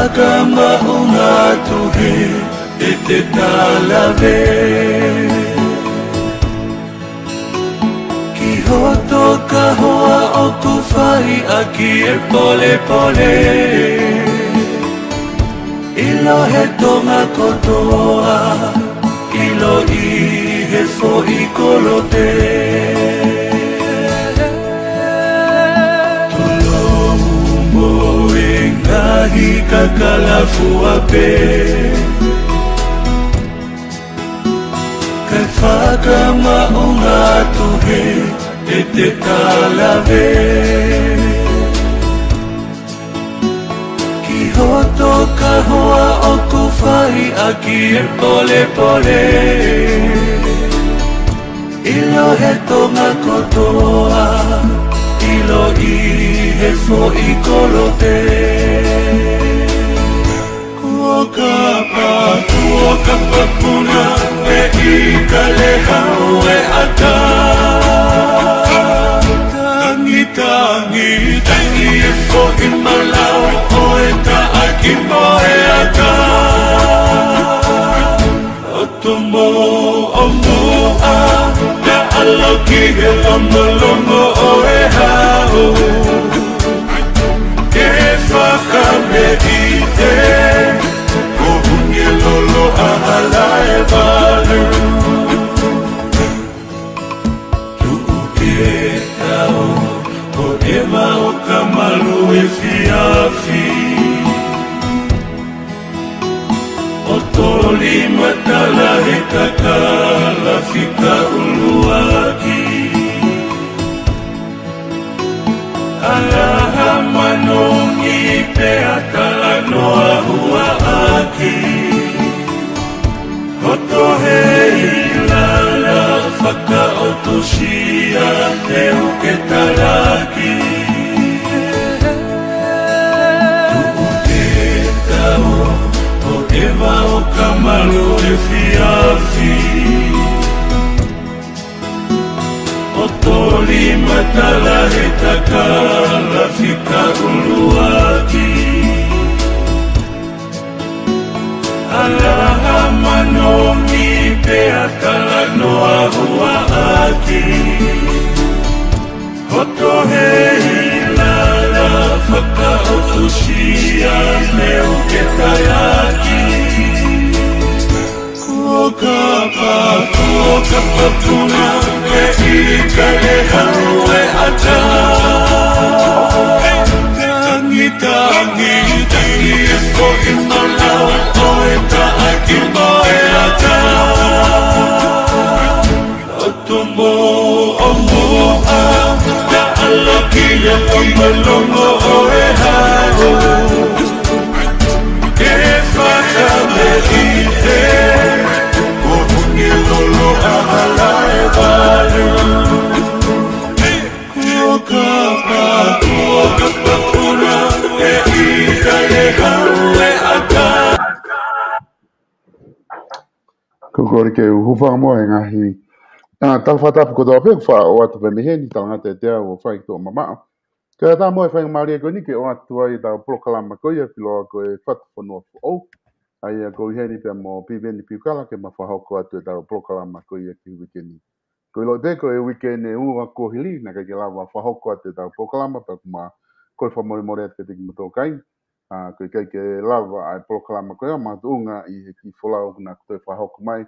whakama o ngā tuhe e te talawe. Ki hoto ka hoa o ku whai aki e pole pole. Ilo he tonga kotoa, ilo I he fo I kolote. Ngahi kakalafua pe Kai whakama o ngā tuhe e te talawe. Ki hoto ka hoa o ku whai aki e pole pole. Ilo he tonga kotoa, ilo I he fo I kolote. Kua ka puna e I ka le hau e ata. Tangi tangi tangi e fo I malau o e ta aki mo e ata. O tumo o mua na aloki he lomo lomo o e hau. Ke whakame I te ko hunge lolo ahala e walu. Tu'u ke tau o e mao ka malu e fiafi. O toli matala he kakala fika uluaki. Alaha manongi pe atala noa hua aki. Hoto he ilala whaka o toshia te uke talaki. Tu'u te tau o ewa o kamalu e fiafi. O toli matala he takala fika uluaki. Alaha manongi pe atala noa hua aki. Hoto he ilala whaka o tushia me uke tayaki. Kua ka puna e I ka le hau e ata. Tangi tangi tangi e fo I malau o e ta aki mo e ata. O tumo o mua na aloki e lomo lomo o e hau. Ke whakame I te ko hunge lolo ahala e walu. Kua ka puna e I ka le hau e ata. Kukori ke uhuwha mo e ngahi. Tau whatapu ko tō pēku wha o atu pe miheni tau ngata e te au o whai tō mamao. Kia tā mo e whai maari e koe nike o atu ai tau POLOKALAMA koia piloa koe FATUFONUA o. Ai a koe heni pe mo PIVENI PIUKALA ke ma whahoko atu e tau POLOKALAMA koia ki wikeni. Koe lo te koe wikene ua kohili na ke lawa whahoko atu e tau POLOKALAMA pe kuma koe whamore more atu ke tiki mo tō kain. Koe kai ke lawa ai POLOKALAMA koe ma tuunga I ki wholau na koe whahoko mai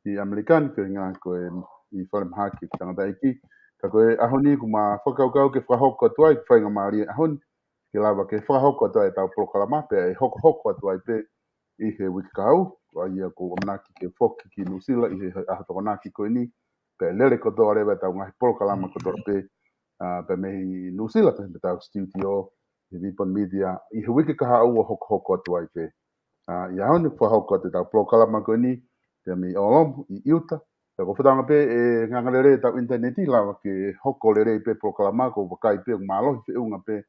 I Amerikani koe ngā koe I whare mahaki ki tangata iki. Ka koe ahoni ku ma whakaukau ke whahoko atu ai whainga maari ahoni. Ke lawa ke whahoko atu ai tau POLOKALAMA pe ai hoko atu ai pe I he wikakau. Wa ia ko manaki ke whoki ki Nusila I he ahatokonaki koe ni. Pe lere kotoa rewa tau ngahi POLOKALAMA kotoa pe pe mehi Nusila pe tau studio I Vipon Media I he wikakau o hoko atu ai pe. Ia honi whahoko atu tau POLOKALAMA koe ni. Te mi olom I iuta. Te ko whatanga pe e ngangalere tau interneti lawa ke hoko lere pe POLOKALAMA ko wakai pe umalohi pe unga pe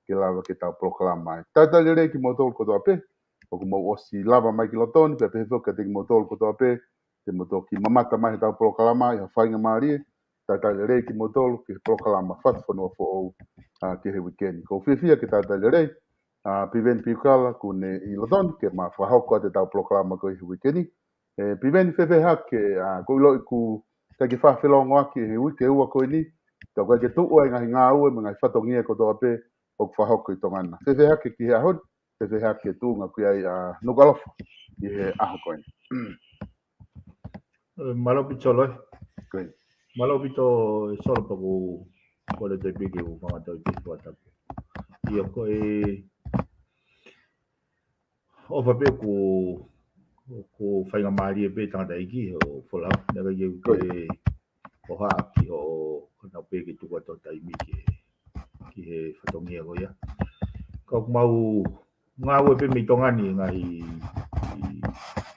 ke lawa ke tau POLOKALAMA. Tata lere ki motol kotoa pe. O ku mau osi lava mai ki lotoni pe pe whoka te ki motol kotoa pe. Te motol ki mamata mai tau POLOKALAMA I whainga maari. Tata lere ki motol ke POLOKALAMA FATUFONUA fo o ke he wikeni. Ko whiwhia ke tata lere Piveni piukala kune i lodon ke ma whahoko te tau polokalama ko i wikeni. Piveni whewheha ke ko ilo i ku taki whawhelongo aki he wike ua ko ni. Tau kai ke tuu ai ngahi ngā ue me ngai whatongia ko toa pe o ku whahoko i tongana. Whewheha ke ki he ahon, whewheha ke tū ngā kui ai nukalofo i he aho koe. Malopi cholo. Koe. Malopi to solo paku kore te piki u whangatau te whatapu. Ia koe ofa pe ko whainga maari e pe tangata iki o wholau. Nega iau ke o haa ki o nau pe ki tuka tō taimi ki he whatongia ko ia. Kau mau ngā ue pe mi tongani ngai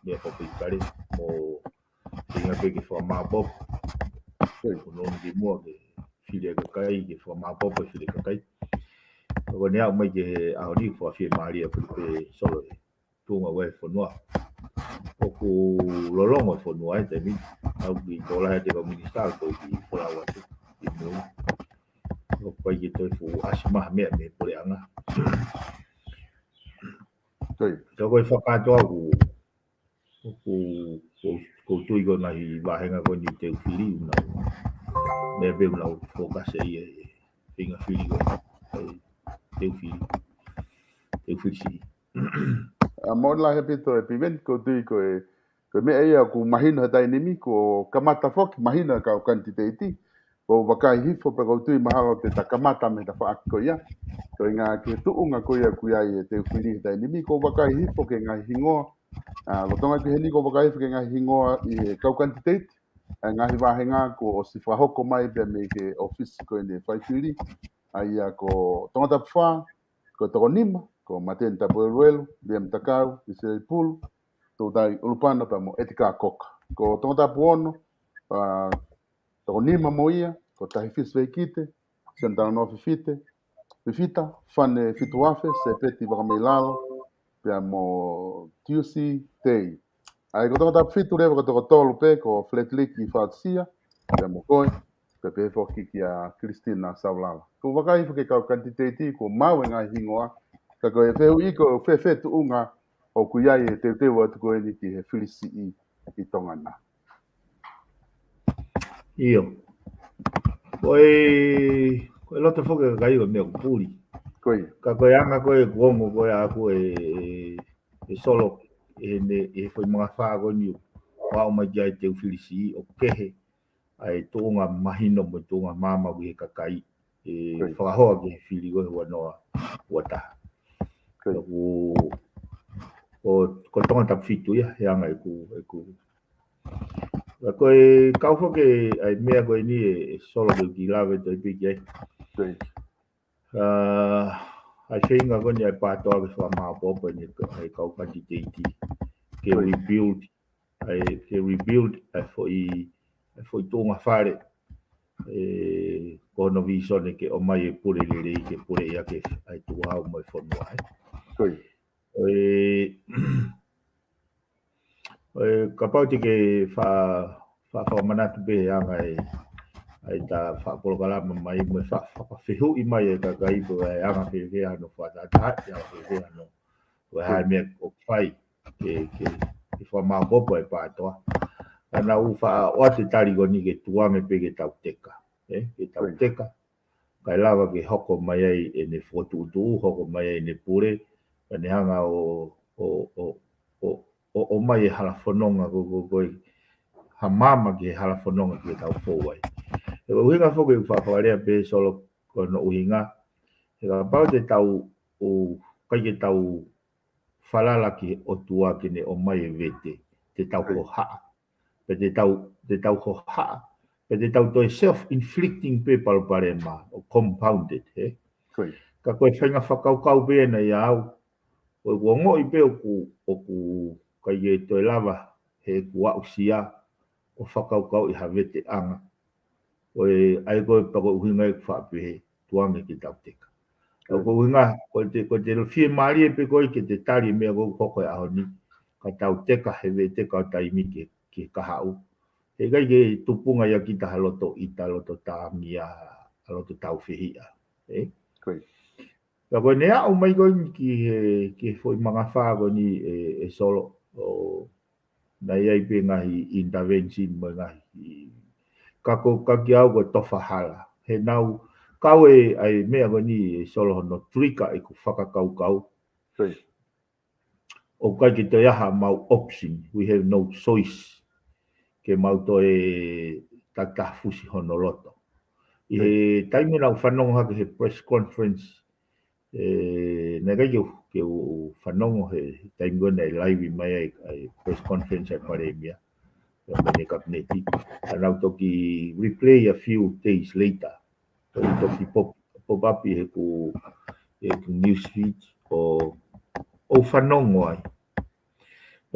mea popi kare mo inga pe ki whamapop. Ko nonu ki mua ke while kakai ki whamapop e while kakai. Ko nea mai ke ahoni ko whie maari e pe solo e tunga we whanua. O ku lolongo e whanua e te mi. Au ki tōla he te koministal ko ki whanau atu i mua. O pai ki toi fu asimaha mea me pore anga. Tau koe whakatoa ko tui ko nahi wahenga ko ni te uwhiri unau. Mea pe unau fokase i e whinga whiri ko te uwhiri. Te uwhiri si. Mon la he pito e piveni ko tui ko mea ia ku mahina hatai nimi ko kamata foki mahina ka o kantiteiti. Ko wakai hifo pe ko tui mahalo te ta kamata me ta whaaki ko ia. Ko ngā ke tuunga ko ia kuia i te uwhiri hatai nimi ko wakai hifo ke ngā hingoa. Lotonga ki heni ko wakai hifo ke ngā hingoa i he kau kantiteiti. Ngā hi wahenga ko o si whahoko mai pe me ke ofisi ko i ne whaiwhiri. Aia ko tongata pwha, ko toko nima, ko maten tapo eluelu, liam takau, i se pulu, tō tai ulupana pa mo etika koka. Ko tongata puono, toko nima mo ia, ko tahi fis veikite, sentana no fifita, fane fitu afe, se peti wakameilalo, pia mo tiusi tei. Ai ko tongata fitu rewa ko toko tolu pe, ko fletlik i whaatsia, pia mo koe, pe pe foki ki a Kristina Saulala. Ko wakai fuke kau kantiteiti ko mau ngā hingoa, ka koe wheu i ko whewhetu unga o kuiai e te teo atu koe ni ki he whirisi i tongana. Iyo. Koe loto fuke kai o mea kupuri. Koe. Ka koe anga koe kuongo koe aku e solo e foi mga whaa koe niu. Wao mai kia te whirisi o kehe. Ai tōnga mahino mo tōnga mama wi he kakai e whakahoa ki he whiri koe hua noa wataha. Ko tonga tapwhitu ia he anga e ku. Koe kauwha ke ai mea koe ni e solo ke ki lawe toi piki ai. Ai whinga koe ni ai pātoa ke wha popo ni ai kau kanti teiti. Ke rebuild. Ai ke rebuild ai foi tōnga whare kono visone ke o mai e pure lere i ke pure ia ke ai tuahau mai whanua ka pauti ke wha manatu pe anga ai ta wha polokalama mai me whewhu i mai e ka kaipo e anga whewhea no whatata ia whewhea no hai mea o whai ke wha maopopo e pātoa. Ana ufa o te tari goni ke tuame pe ke tau teka. Ke tau teka. Kai lava ke hoko mai ai e ne whotuutu, hoko mai ai ne pure. Ka ne hanga o mai e hala whanonga koi. Ha mama ke hala whanonga ke tau whowai. E ka uhinga whoke u whakawarea pe solo kono uhinga. E ka pau te tau kai ke tau whalala ki o tua ke ne o mai e vete. Te tau ko haa. Pe te tau ho haa, pe te tau toi self-inflicting pe palpare ma, o compounded, he? Ka koe whainga whakaukau pe na i au, koe kuongo i pe o ku kai e toi lava, he ku au sia, o whakaukau i hawete anga. Koe ai koe pako uhinga e whapehe, tuame ki tau teka. Koe uhinga, koe te whie maari e pe koe ke te tari mea koe hoko e aho ni, ka tau teka hewe teka o taimi ke kahau. He kai ke tupunga ia kita haloto ita, haloto tāmia, haloto tau whihia. Ya ko nea o mai ko ki foi mga fa ko ni e solo o na ia pe ngahi intervention mo ngahi kako kakiau ko tofa hala he nau kau ai mea ko ni solo no trika e ku whakakau kau Koi. o kai ki te aha mau option we have no choice ke mau to e takafusi honoloto i he taimi nau whanonga ke he press conference nā kai ke o whanongo he taimi nei live mai ai press conference ai pare mia mene kabineti anau toki replay a few days later toki pop up i he ku newsfeed o whanongo ai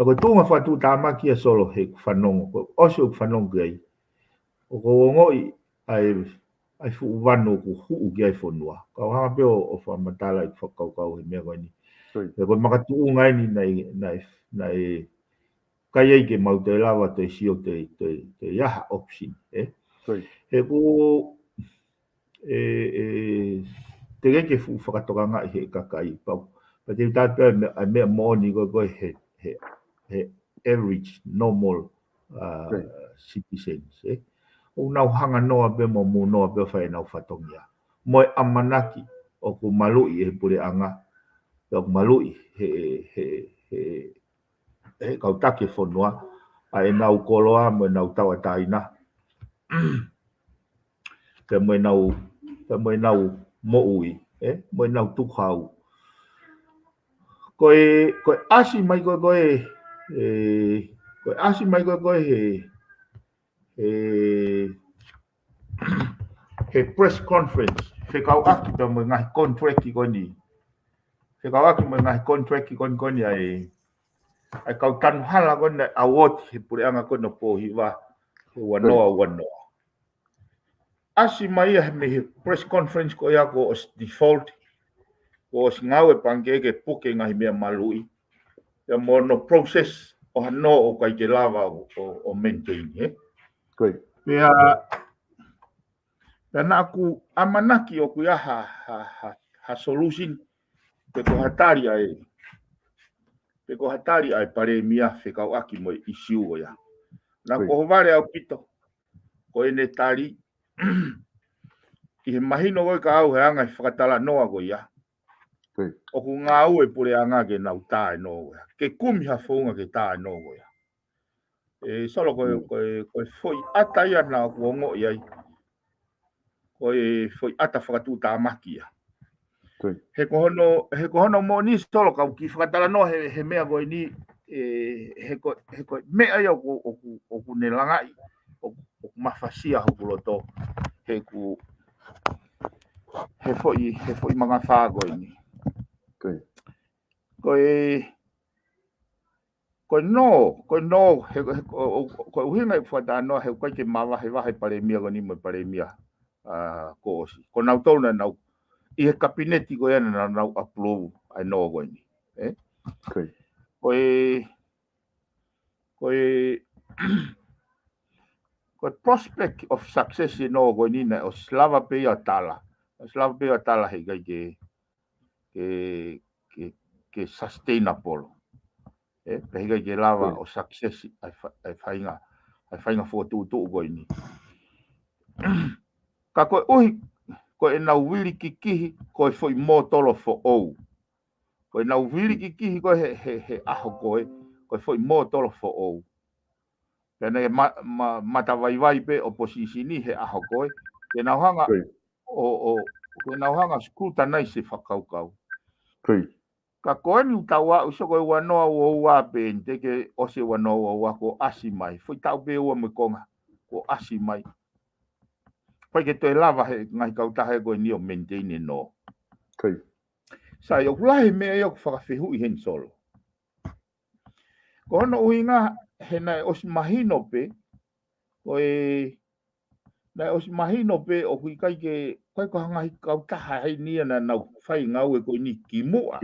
ko tunga whatu tāmaki a solo he whanongo ko oso whanongo ai o ko ngoi ai fu wano ku hu ki ai fonua ka ha pe o whamatala i whakaukau he mea koe ni ko makatu ngai ni nei kai ai ke mau te lava te sio te yaha option he ko te ke fu whakatoka ngai he kakai pau pa te tātua a mea mōni ko he average normal citizens o nau hanga noa pe mo noa pe whai nau whatongia mo amanaki o ku malui he pure anga o malui he kautake whanua a e nau koloa mo nau tawa taina te mo nau mo ui mo nau tukhau koe asi mai koe asi mai koe he press conference he kau aki te mo ngai contract ki koni he kau aki mo ngai contract ki koni ai kau tanu hala koni award he pure anga koni po hiwa he wanoa asi mai me he press conference ko ya ko default ko ngau e pangeke puke ngai mea malui ya mono process o no o kai ke lava o maintain Koi. Pea na aku amanaki o ku ha solution pe ko hatari ai pare mia fe ka aki mo issue o ya na ko vale au pito ko ene tari i he mahino o ka au he anga whakatala noa ko ya o ku ngā ue pure anga ke nau tae no ke kumi ha whaunga ke tae no ya solo ko foi ata ia na ko ngo ia ko foi ata whakatu tāmaki ia he ko hono mo ni solo ka ki whakatala no he mea ko ni he ko mea ia o ku ne langai o mafasia ho loto he foi mga whago ini ko no ko uhinga i whata no he koe ke mawa he wahe pare mia ko ni mo pare mia ko osi ko nau tau na nau i he kabineti ko yana na nau approve ai no ko ni ko prospect of success i no ko ni na o slava pe ia tala he kai ke sustainable pe kai ke lava o success ai whainga fotu ko ni ka ko uhi ko e nau wili ki kihi ko e foi mo tolo fo ou ko e nau wili ki kihi ko he aho ko e foi mo tolo fo ou pena e mata vai pe oppositioni he aho ko e nau hanga ko nau hanga skuta nai se whakaukau ka koe ni utawa uso koe wanoa ua pe teke o se wanoa ua ko asi mai foi tau pe ua me konga ko asi mai pai ke te lava he ngai kautahe koe ni o maintain no sa yo lahi me yo whakawhihu i hen solo ko hono uhinga he nai os mahino pe nai os mahino pe o kui kai ke koe ko ngai kautaha hei nia na nau whai ngau e koe ni kimua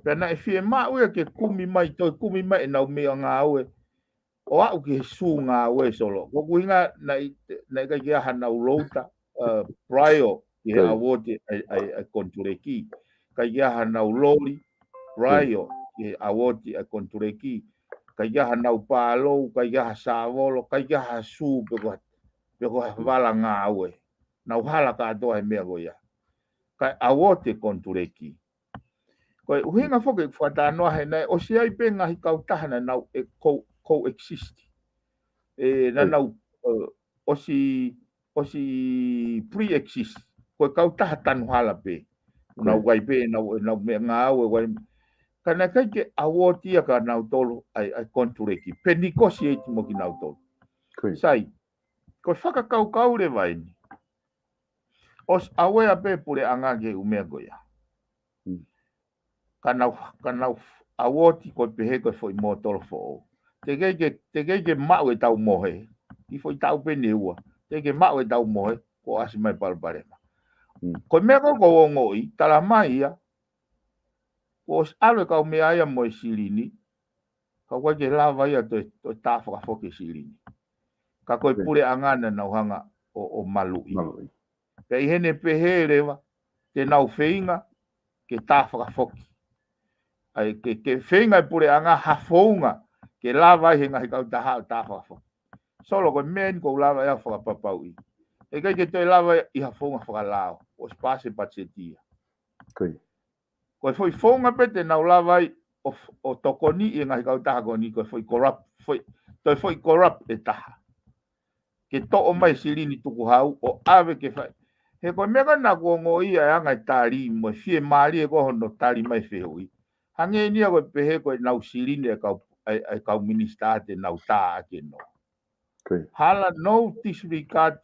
pena e fie mau e ke kumi mai nau mea ngā ue o au ki he su ngā ue solo ko kuinga nai kai ke aha nau louta prior He awote ai kontureki. Ka ia nau lori raio he awote ai kontureki. Ka ia nau palo, ka ia savolo, ka ia su peko vala ngā aue. Nau hala ka atoa he mea goia. Ka awote kontureki. Koe uhinga whoke whata noa he nei, o si ai pe ngahi kautahana nau e coexist. Na nau o si pre-exist. Koe kautaha tanu hala pe. Nau gai pe, nau mea ngā au e wai. Kana kai ke awotia ka nau tolu ai kontureki. Penikosi e timo ki nau tolu. Sai, koe whakakau kaure vai ni. Os awea pe pure angage umea goia. Kanau awoti koe pehe koe foi mo tolo fo. Te keike mau e tau mohe. I foi tau pe neua. Te keike mau e tau mohe. Ko asi mai palparema. Koe mea ko ngoi, tala mai ia. Ko os alwe kau mea ia mo e sirini. Ka koe ke lava ia to tawhaka foke sirini. Ka koe pure angana nau hanga o malui. Ka i hene pehe rewa. Te nau feinga. Ke tawhaka foke. Ai ke whenga pure anga hafounga ke lava he ngahi kau taha whakafo. Solo koe men ko lava ea whakapapau i. E kai ke toi lava i hafounga whakalao. O spase patsetia. Koe foi whaunga pete nau lava i o tokoni i ngahi kau taha koni. Koe foi corrupt. Toi foi corrupt e taha. Ke to o mai sirini tuku hau o ave ke whai. He koe mega na kua ngo ia e angai tari mo fie maari e koho no tari mai whihui. Hange nia koe pehe koe nau sirini e kau minister te nau tā ake no. Hala no disregard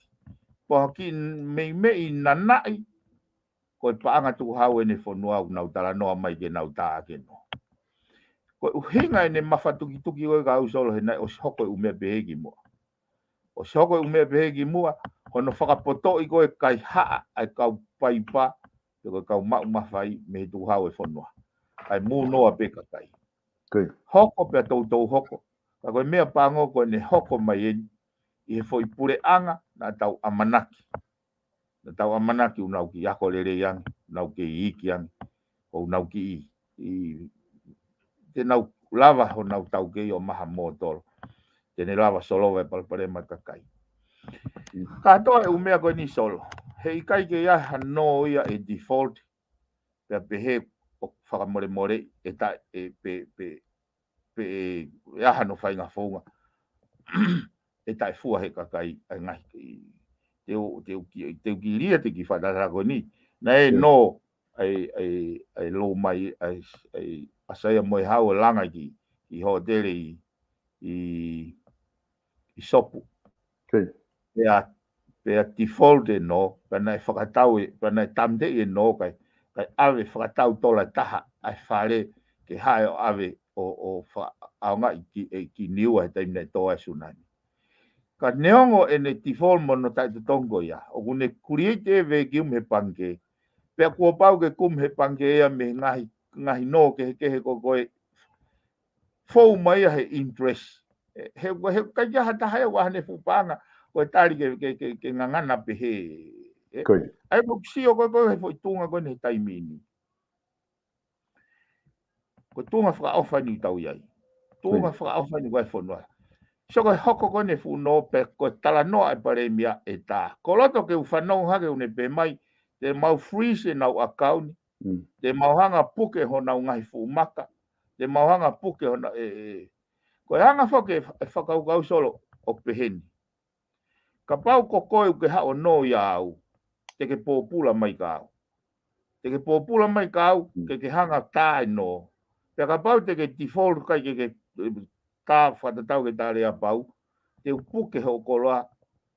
po haki mei nanai koe paanga tuku hau ene whanua au nau tala noa mai ke nau tā ake no. Koe uhinga ene mawhatuki tuki koe ka au solo he nai o soko e umea pehe ki mua. O soko e umea pehe ki mua hono whakapoto i koe kai haa ai kau paipa te koe kau mau mawhai me tuku hau e whanua. Ai mū noa peka kai. Hoko pia tau hoko. Ka koe mea pango koe ne hoko mai eni. I he foi pure anga na tau amanaki. Na tau amanaki unau ki ako lere yangi. Unau ki iki yangi. O unau ki i. Te nau lava ho nau tau kei o maha mō tolo. Te ne lava solo vai palpare makakai. Ka toa e umea koe ni solo. He ikai ke ia hano ia e default. Pea pehe o whakamore e ta e pe aha no whainga whaunga. E ta e fua he kakai ai ngahi te uki lia te ki whatarako ni. Na e no ai lo mai ai asaya moe hau langa ki i hotere i sopu. Pea default e no, pena e whakatau e, pena e tamde e no kai ave whakatau tola taha ai whare ke hae o ave o aonga ki niua he taimne toa e sunani. Ka neongo e ne tifol mono tai te tongo ia. O kune kuriete e ve ki he pange. Pea kua pau ke he pange ea me ngahi no ke he koe fou mai he interest. He kai jaha taha e wahane fupanga koe tari ke ngangana pehe. Ai mo si o koe he foi tunga koe ne taimini. Ko tunga whakaofani tau iai. Tunga whakaofani koe whanua. So koe hoko koe ne whuno pe koe tala noa e pare mia e tā. Ko loto ke whanau hake une pe mai. Te mau freeze e nau akauni. Te mau hanga puke ho nau ngahi whumaka. Te mau hanga puke ho nau koe hanga whake e whakaukau solo o peheni. Ka pau ko koe uke hao no ia au. Te ke pōpula mai ka au. Te ke pōpula mai ka au. Ke hanga tā e no. Pea ka pau te ke default kai ke tā whatatau ke tā rea pau. Te upuke ho koloa.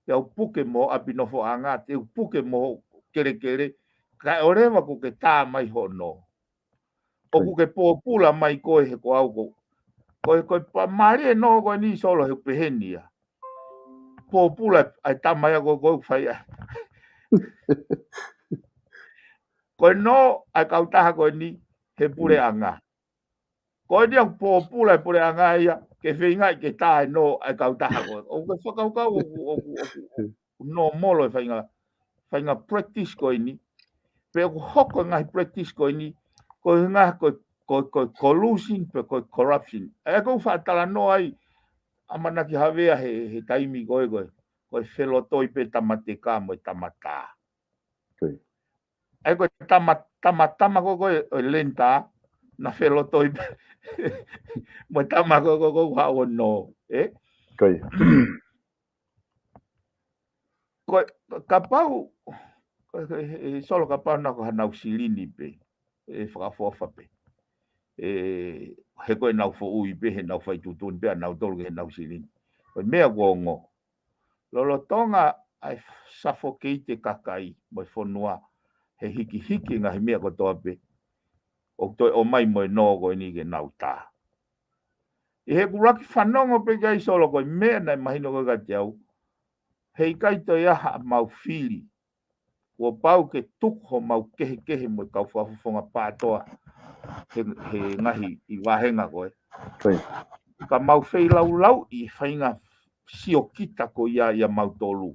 Te upuke mo apinofo anga. Te upuke mo kere. Ka orewa ko ke tā mai ho no. O ku ke pōpula mai koe he ko au ko. Koe pa mare no koe ni solo he pehenia. Pōpula ai tā mai a koe whai. Koe no ai kautaha koe ni he pure anga. Koe ni ang pōpula e pure anga ia. Ke whinga ke tā no ai kautaha koe. O koe whakaukau o no molo e whainga. whainga practice ko ini, pe ko hoko ngai practice ko ini, ko ngā ko collusion, pe ko corruption. E ko whaatala no ai, amana ki hawea he taimi koe, ko whelotoi pe tamate ka mo tamata. E ko tama ko lenta, na whelotoi pe, mo tama ko hao no, Ko kapau solo kapau na ko hanau silini pe whakafofa pe he koe nau fo ui pe he nau whai tutun pe nau tolu he nau silini ko mea gongo lolo tonga ai suffocate kakai mo fonua he hiki nga he mea ko toa pe o mai mo no ko ni ke nau ta he kuraki whanongo pe kai solo ko mea nai mahino ko ka tiau hei kai to ia mau fili o pau ke tukho mau kehe mo kau whafonga pātoa he ngahi i wahenga koe. Ka mau whei lau i whainga sio kita ko ia mau tolu.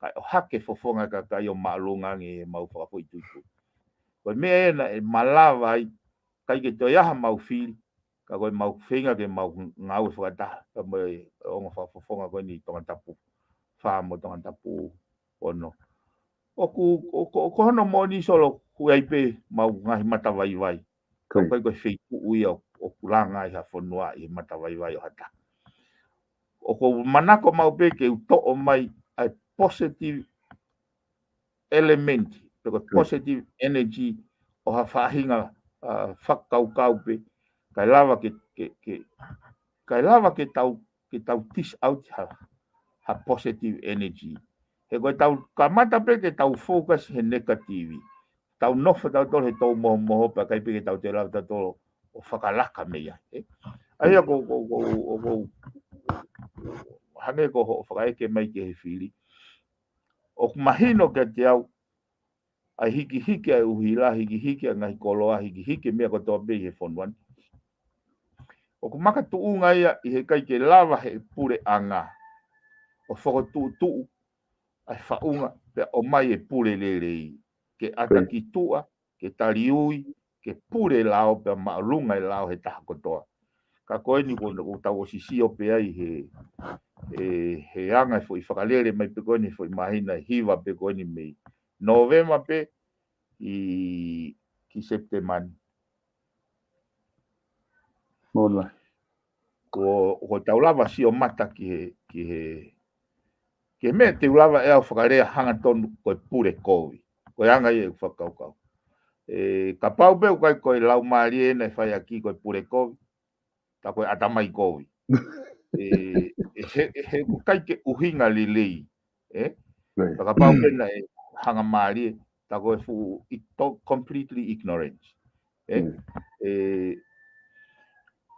Kai o hake whafonga ka kai o maalunga nge mau whakafoi tuitu. Koe mea ena e malawa ai kai ke to ia mau fili ka koe mau whainga ke mau ngau e whakata ka mo o ngā whafonga koe ni tonga tapu. Whamo tonga tapu ono. O hono moni solo kuai pe mau ngahi mata vai. Ko koe wheiku ui o kulanga i hafonua i mata vai o hata. O ko manako mau pe ke uto o mai a positive element, positive energy o ha whahinga whakaukau pe kai lava ke tau tis out ha positive energy. He koe tau kamata pe ke tau focus he negative. Tau nofa tau tolo he tau moho pa kai pe ke tau te lau tau tolo o whakalaka mea. Aia ko hange ko ho whakaeke mai ke he whiri. O mahino ke te au ai hiki ai uhila, hiki a ngahi koloa, hiki mea ko toa pe he whonuan. O kumaka tuunga ia i he kai ke lava he pure anga. O whakotu ai whaunga pe o mai e pure lelei. Ke ata ki tua, ke tariui, ke pure lao pe maalunga e lao he taha kotoa. Ka koe ni ko tau o sisio pe ai he anga i whakalere mai pe koe ni fo i mahina hiwa pe koe ni mei. Novema pe ki septemani. Mola. Ko tau lava si o mata ki he me te ulava e au whakarea hanga tonu koe pure kovi. Koe anga i e whakaukau. Ka pau peu kai koe lau maari e nei whai aki koe pure kovi. Ta koe atamai kovi. He kai ke uhinga li lei. Ka pau peu nei hanga maari e. Ta koe fu completely ignorance.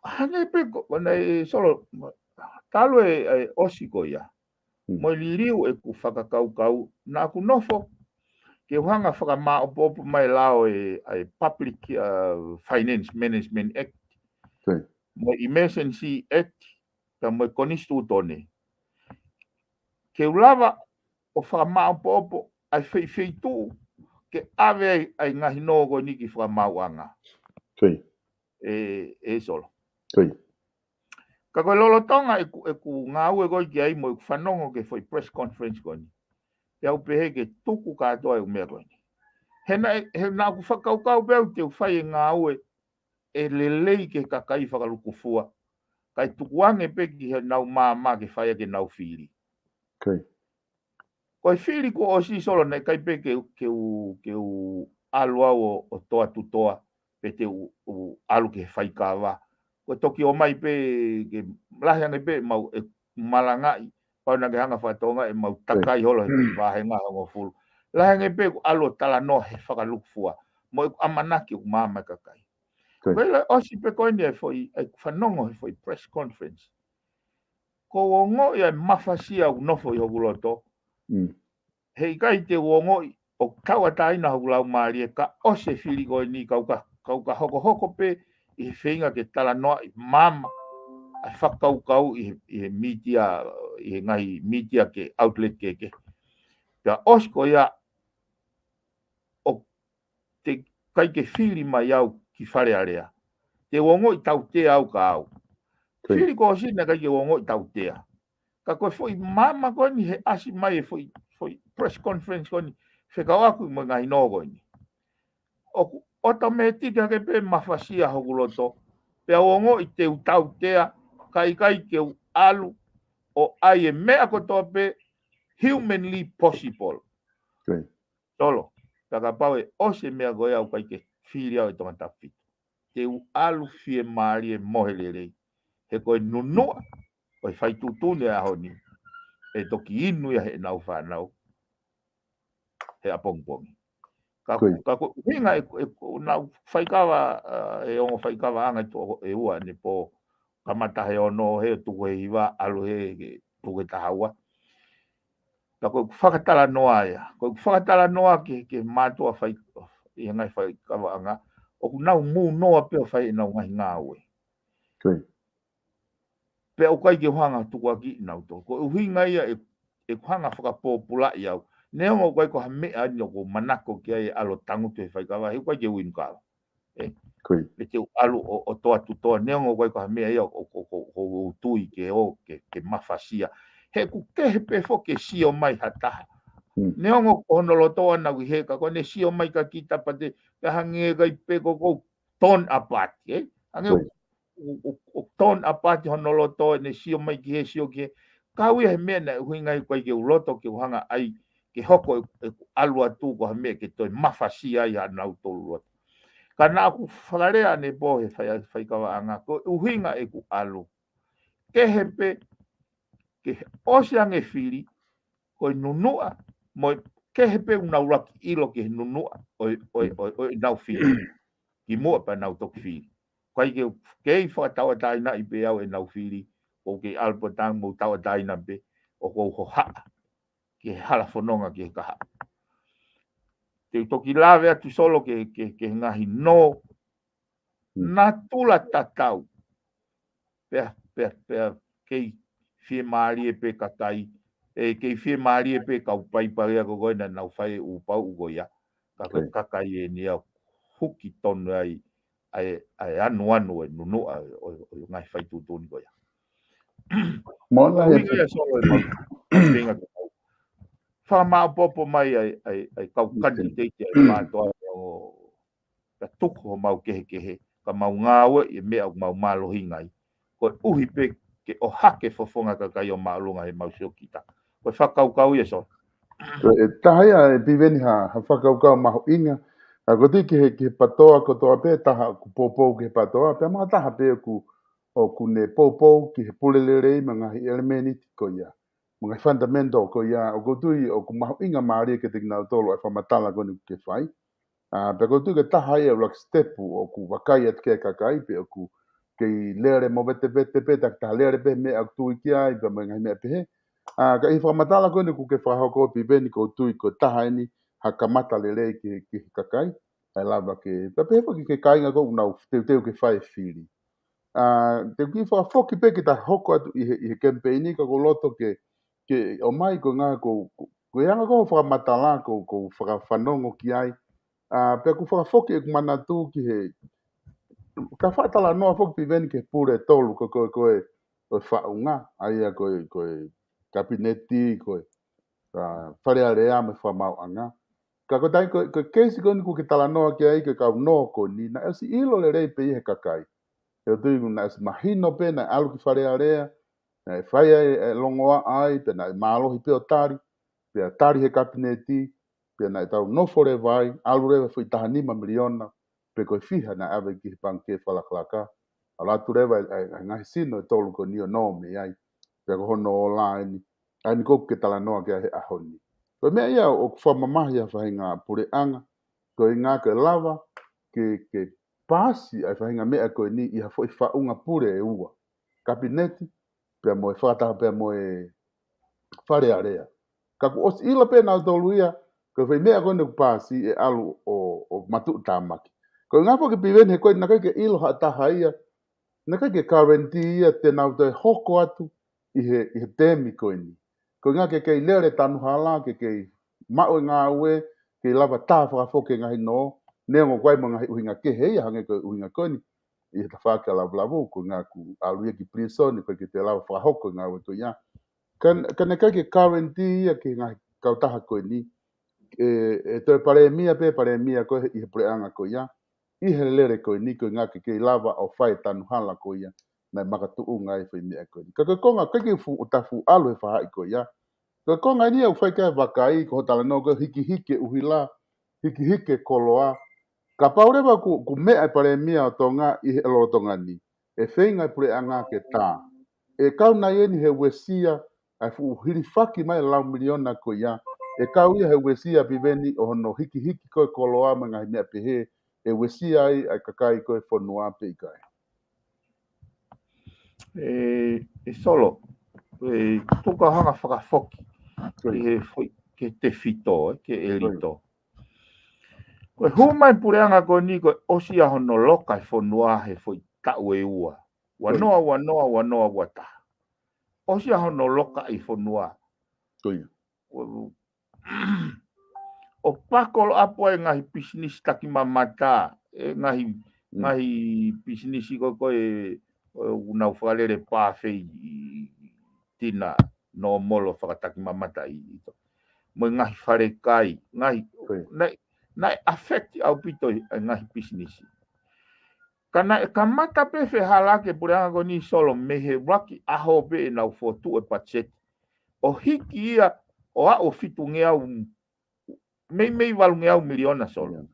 Hanga pe koe nei solo talo e osi koe ia. Mo liriu e ku whakakaukau na ku nofo ke hanga whakama opo mai lao e Public Finance Management Act. Mo Emergency Act ka mo konistu tone. Ke ulava o whakama opo ai wheitu ke ave ai ngahi nogo ni ki whakama wanga. Solo. Ka koe lolo tonga e ku ngau e goi ki ai mo e whanongo ke foi press conference koni. Te au pehe ke tuku katoa e umea koni. He na ku whakaukau peu te whai e ngau e lelei ke kakai whakaluku fua. Kai tukuange pe ki he nau maa ke whai ke nau whiri. Koe whiri ko o si solo nei kai pe ke u alua o toa tutoa pe te u alu ke whai kawa. Ko toki o mai pe ke lahiange pe mau e malangai pau na ke hanga whatonga e mau takai holo he wahenga hongo fulu. Lahiange pe ku alo tala no he whakalukfua. Mo e amanaki u mama kakai. Koe osi pe koe ni e whanongo he foi press conference. Ko wongo i e mawhasia u nofo i hokuloto. Hei kai te wongo i o kawataina hokulau maari e ka ose whiri koe ni kauka hoko pe i whinga ke tala noa i mama a whakaukau i media, i ngahi media ke outlet ke. Pea osko ia kai ke fili mai au ki whare area. Te wongo I tau te au ka au. Fili ko sina kai ke wongo I tau te a. Ka koe foi mama koe ni he asi mai e foi press conference koe ni. Whekau aku mo ngai no koe ni. O ta me tika ke pe mawhasia hoku loto. Pea wongo I te utau tea kai ke alu o ai e mea kotoa pe humanly possible. Tolo. Taka pau e ose mea goe au kai ke whiri au e tonga tapi. Te u alu fie maari e mohelere. He koe nunua. Koe whai tutune a honi. E toki inu ia he nau whanau. He apongpongi. Kako hinga e nau whaikawa e ongo whaikawa anga e ua ne po kamata he ono he tuku he hiwa alu he tuku he tahaua. Kako whakatala noa ia. Ko whakatala noa ke mātua i ngai whaikawa anga. O ku nau mū noa peo whai e nau ngahi ngāwe. Pea o kai ke hanga tuku aki nau to. Ko uhinga ia e hanga whakapōpula i au. Neongo kai ko hamea ani o ko manako ki ai alo tangu te whaikawa. He kai ke winkawa. Le te alu o toa tutoa. Neongo kai ko hamea ia o tui ke o ke mawhasia. He ku kehe pe fo ke sio mai hataha. Neongo honolo toa na he ka kone sio mai ka kita pate ka hange kai pe ko ton apati. Hange o ton apati honolo toa ne sio mai ki he sio ki he. Kaui he mea na huinga kai ke uloto ke uhanga ai ke hoko alu atu ko hame ke toi mawhasia i anau tolu atu. Ka nā ku whakarea ne po he whaikawa anga ko uhinga e ku alu. Ke hepe ke oseange whiri ko nunua mo ke hepe unauraki ilo ke nunua o nau whiri. Ki mua pa nau tok whiri. Kai ke kei whakatawa taina I pe au e nau whiri o ke alpotang mo tawa taina pe o ko ho haa. Ke hala whanonga ke kaha. Te toki lawe atu solo ke ngahi no. Nā tula tatau. Pea kei whie maari e pe katai. Kei whie maari e pe kau paiparea ko goina nau whai upau ugoia. Ka koe kakai e nia huki tonu ai anu e nunua o ngai whai tutuni goia. Mona Hui goia solo e mau venga ke mau. Whamao popo mai ai kau kandidate ai mātoa o ka tuku ho mau kehe. Ka mau ngāwe I mea o mau malohi ngai. Ko uhi pe ke o hake fofonga ka kai o maalunga he mau siokita. Ko whakaukau ia so. E tahia e piveni ha whakaukau maho inga. Ko tiki he patoa kotoa pe taha ku popou ke patoa. Pea mga taha pe o ku ne popou ki he pulelere mga hi elemeni ko ia. Mga fundamental ko ia. O kutui o ku maho inga maari ke tiki nau tolo e whamatala koni ke whai. Pea kutui ke taha ia rak stepu o ku wakai at ke kakai pe o ku kei leare mo vete pe tak taha leare pe me ak tui ki ai pe mga me pe he. Ka I whamatala kone ku ke whahoko piveni ko tui ko taha ni ha kamata lele ki kakai. Ai lava ke pepepa ki ke kainga ko unau teu ke whai whiri. Te ki whafoki pe ki ta hoko atu I he campaigni ka ko loto ke o mai ko ngā ko ianga ko whamatala ko whanongo ki ai. Pe ku whafoki e kumanatu ki he ka whatala noa foki piveni ke pure tolu ko koe whaunga. Aia koe kabineti koe wharearea me whamau anga. Ka ko tai ko keisi ko ni ku ke tala noa ki ai ke kau no ko ni na esi ilo le rei pe I he kakai. E tui na esi mahino pe na alu ki wharearea. Na e whaia e longoa ai pe na e mālohi pe o tari. Pe a tari he kabineti. Pe na e tau no fore vai. Alu rewa fui taha 5 miliona. Pe koe whiha na awe ki panke whalaklaka. Alatu rewa ngahi sino e tolu ko ni o no me ai. Pe ko hono o la ni. Ai ni ko ke tala noa ki he ahoni. Ko mea ia o ku whamamahi a whahinga pure anga. Ko I ngā ke lava ke pasi ai whahinga mea ko ni I hafo I whaunga pure e ua. Kabineti. Pea mo e whataha pea mo e wharearea. Ka ku os ila pe nau tolu ia. Ko whai mea ko ni ku pasi e alu o matu tamaki. Ko ngā po ke piveni he koe na kai ke ilo ha taha ia. Na kai ke karenti ia te nau te hoko atu I he temi ko ni. Ko ngā ke kei lere tanu hala ke kei mao ngā ue ke lava tā whakafoke ngahi no. Nengo kwai mga uhinga ke hei hange ko uhinga koni. I ta whaka la blavu ko ngā ku aluia ki prison ko ki te lau whahoko ngā wato ia. Kana kai ke currenti ia ki ngā kautaha koe ni. E toi pare mia ko i he preanga ko ia. I he lere ko ni ko ngā ke lava o whai tanu hala ko ia. Nai makatu unga e whi mea ko ni. Ka konga kai ke fu utafu alu e whahai ko ia. Ka konga ni au whai kai wakai ko hotala no ko hiki uhila. Hiki koloa. Ka paurewa ku mea e pare mia o tonga i he alotonga ni. E whenga preanga ke tā. E kau na yeni he wesia ai fu hiri whaki mai lau miliona ko ia. E kau ia he wesia piveni o hono hiki koe koloa manga he mea pehe. E wesia ai kakai koe whanua pe ikai. E solo, tuka hanga whakafoki ke te whito, ke elito. Koe humai pureanga ko ni koe osia hono loka e whanua he fwoi tau e ua. Wanoa wata. Osia hono loka i whanua. O pakolo apo e ngahi business taki mamata. E ngahi business i koe unau whalere pāwhei tina no molo whakataki mamata i ito. Mo ngahi whare kai. Nai affect au pito ngahi business. Ka mata pe fe halake pureanga ko ni solo mehe waki aho pe nau fotu e pacheti. O hiki ia o a o fitu ngeau mei walu ngeau miliona solo.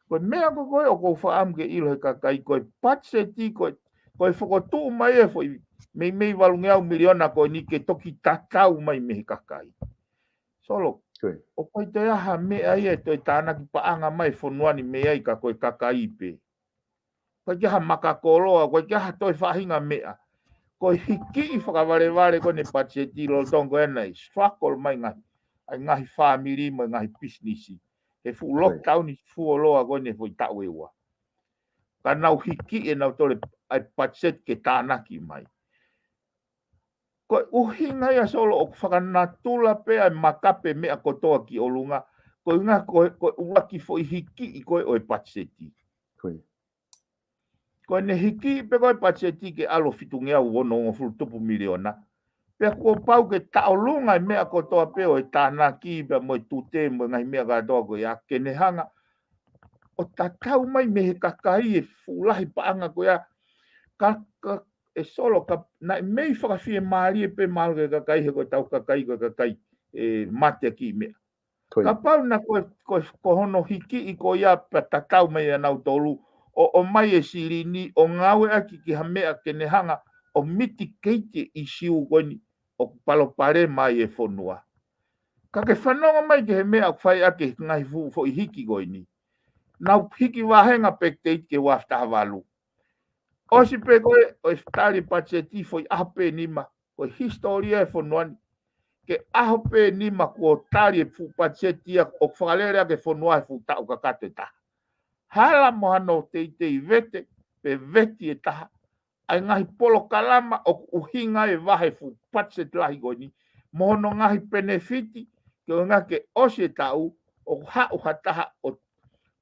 Koe mea ko koe o kou whaam ke ilo he kakai koe pacheti koe whakotu mai e foi mei walu ngeau miliona koe ni ke toki tatau mai mehe kakai. Solo. O koe te aha mea ia toi tāna ki paanga mai whanuani mea i ka koe kakai pe. Koe kia makakoloa, koe kia toi whahinga mea. Koe hiki i whakawareware koe ne pacheti lo tongo e nei. Struggle mai ngahi family mai ngahi business. He fu lockdown i fu oloa koe ne fui tau e ua. Ka nau hiki e nau tole ai pachet ke tānaki mai. Koe uhinga ia solo o whakanatula pe ai makape mea kotoa ki olunga. Koe ngā koe uaki fo i hiki i koe o e pacheti. Koe ne hiki pe koe pacheti ke alo fitungea uono o fulutupu miliona. Pe ko pau ke taolunga i mea kotoa pe o e tānaki pe mo i tute mo ngai mea katoa koe a kene hanga. O tatau mai mehe kakai e fulahi paanga koe a e solo ka na mei whakawhie maari e pe maalo ke kakai he koe tau kakai e mate ki mea. Ka pau na koe hono hiki i koe a pa tatau mai anau tolu o mai e sirini o ngawe aki ki ha mea kene hanga o miti keite i siu koe ni o palo pare mai e whanua. Ka ke whanonga mai ke he mea whai ake ngai fo i hiki koe ni. Nau hiki wahenga pekteit ke waftaha walu. Osi pe koe o iftari pacheti fo i ape nima. Koe historia e whanuani. Ke aho pe nima kua tari e fu pacheti o whakalere ke whanua e fu tau kakate taha. Hala mohano te i vete, pe veti e taha. Ai ngahi polokalama o uhinga e wahe fu pacheti lahi koe ni. Mohono ngahi benefiti ke o ngake osi e tau o hau hataha o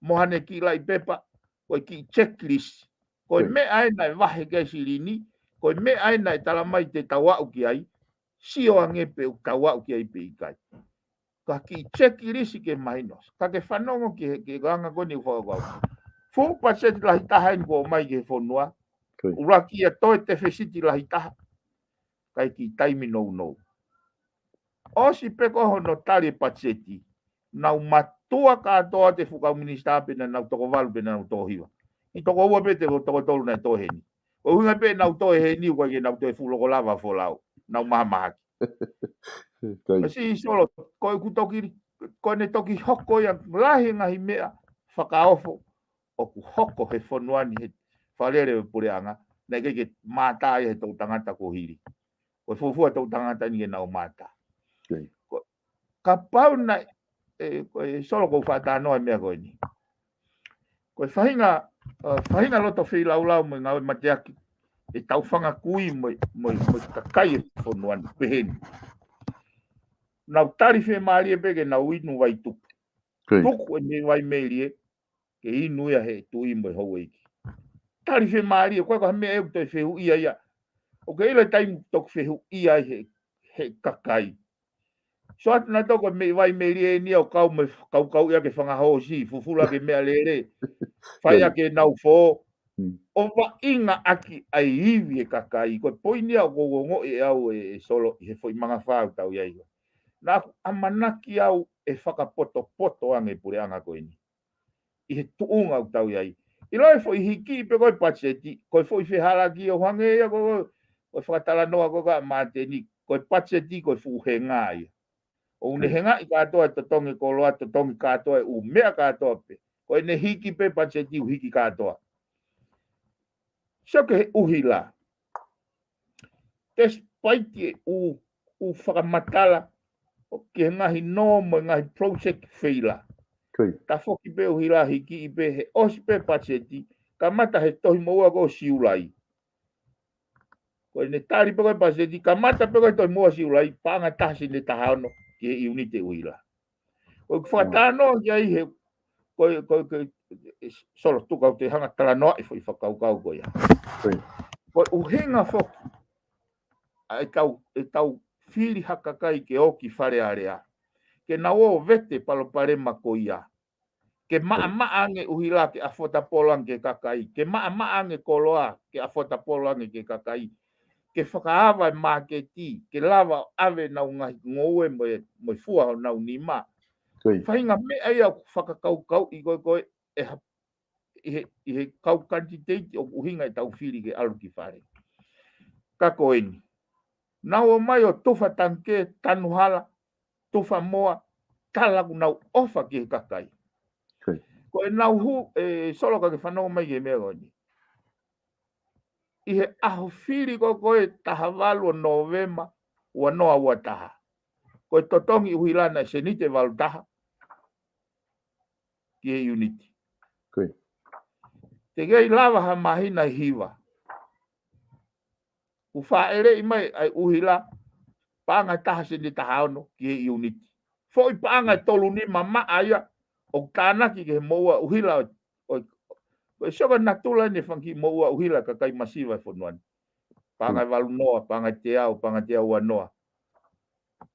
mohane ki lai pepa koe ki checklist. Koe me aina e wahe ke sirini, koe me aina e talamai te tawau ki ai, sio angepe u tawau ki ai pe ikai. Ka ki checklist ke mainos. Ka ke whanongo ke ganga koni uwhakau. Fu pacheti lahi taha ni ko mai ke whanua. Uraki e toi te whesiti lahi taha. Kai ki taimi no. Osi peko hono tali pacheti. Nau matua katoa te whukau minista pena nau toko walu pena nau toko hiwa. I toko ua pete o toko tolu na tohe ni. O hunga pe nau tohe he ni ua ke nau tohe fuloko lava fo lau. Nau maha mahaki. Si solo, koe kutoki, koe ne toki hoko ia lahi ngahi mea whakaofo. O ku hoko he whanuani he whalere pureanga. Nei ke mata ia he tau tangata ko hiri. Koe fufua tau tangata ni ke nau mata. Ka pau na koe solo kou whatanoa mea koe ni. Koe whahinga loto whi laulau mo ngawe mateaki. E tau whanga kui mo kakai e whanuani peheni. Nau tari whi maari e peke nau inu wai tupu. tuku e me vai meli ke inu ia he tu i mo ho iki tari fe mari ko ko me e te fe ia o ke ile time tok fe ia he kakai so at na to ko me vai meli ni o kau ia ke fanga ho si fufula ke me alere fai ke nau fo o wa inga aki ai hivi e kakai ko poini au go e au e solo he foi manga fa tau ia na amanaki au e whakapoto ange pure anga ko ini i he tuunga au tau ia i loi foi hiki pe koi pacheti koi foi whiharaki o hange ia koi whakatala noa ko ka mateni koi pacheti koi fuhenga ia o une henga i katoa totongi koloa totongi katoa u mea katoa pe koi ne hiki pe pacheti u hiki katoa Sio ke uhila. Despite u whakamatala o ke ngahi nomo ngahi project feila. Ta foki pe uhila hiki i pe he ospe pacheti ka mata he tohi moua ko siulai. Ko ne tari pe ko pacheti ka mata pe ko tohi moua siulai panga tasi ne tahano ke i unite uhila. Ko whakatano ki ai he ko solo tuka o te hanga tala noa i whakaukau ko ia. Ko uhenga foki e tau fili hakakai ke oki whare area. Ke na o vete palo pare mako ia. Ke maa ange uhila ke afota polang ke kakai. Ke maa ange koloa ke afota polang ke kakai. Ke whakaava ma ke ti. Ke lava ave nau ngahi ngoue moi fua nau nima. Whainga me ai au whakakau i koe i he kau kantiteiti o uhinga i tau fili ke alu ki whare. Kako eni. Nau o mai o tufa tanke tanuhala, tufa moa, talaku nau ofa ki he kakai. Ko e nau hu solo ka ke whanau mai ke mea goni. I he aho fili ko koe taha walu o Novema ua noa ua taha. Ko e totongi uhilana se nite walu taha ki he unity. Te gei lava ha mahina hiwa. Ufaere i mai ai uhila panga taha se ni taha ono ki he unity. Foi panga tolu ni mama aya o tanaki ke moua uhila o soga natula ni fangi moua uhila ka kai masiva fonuan. Panga valu noa, panga te au noa.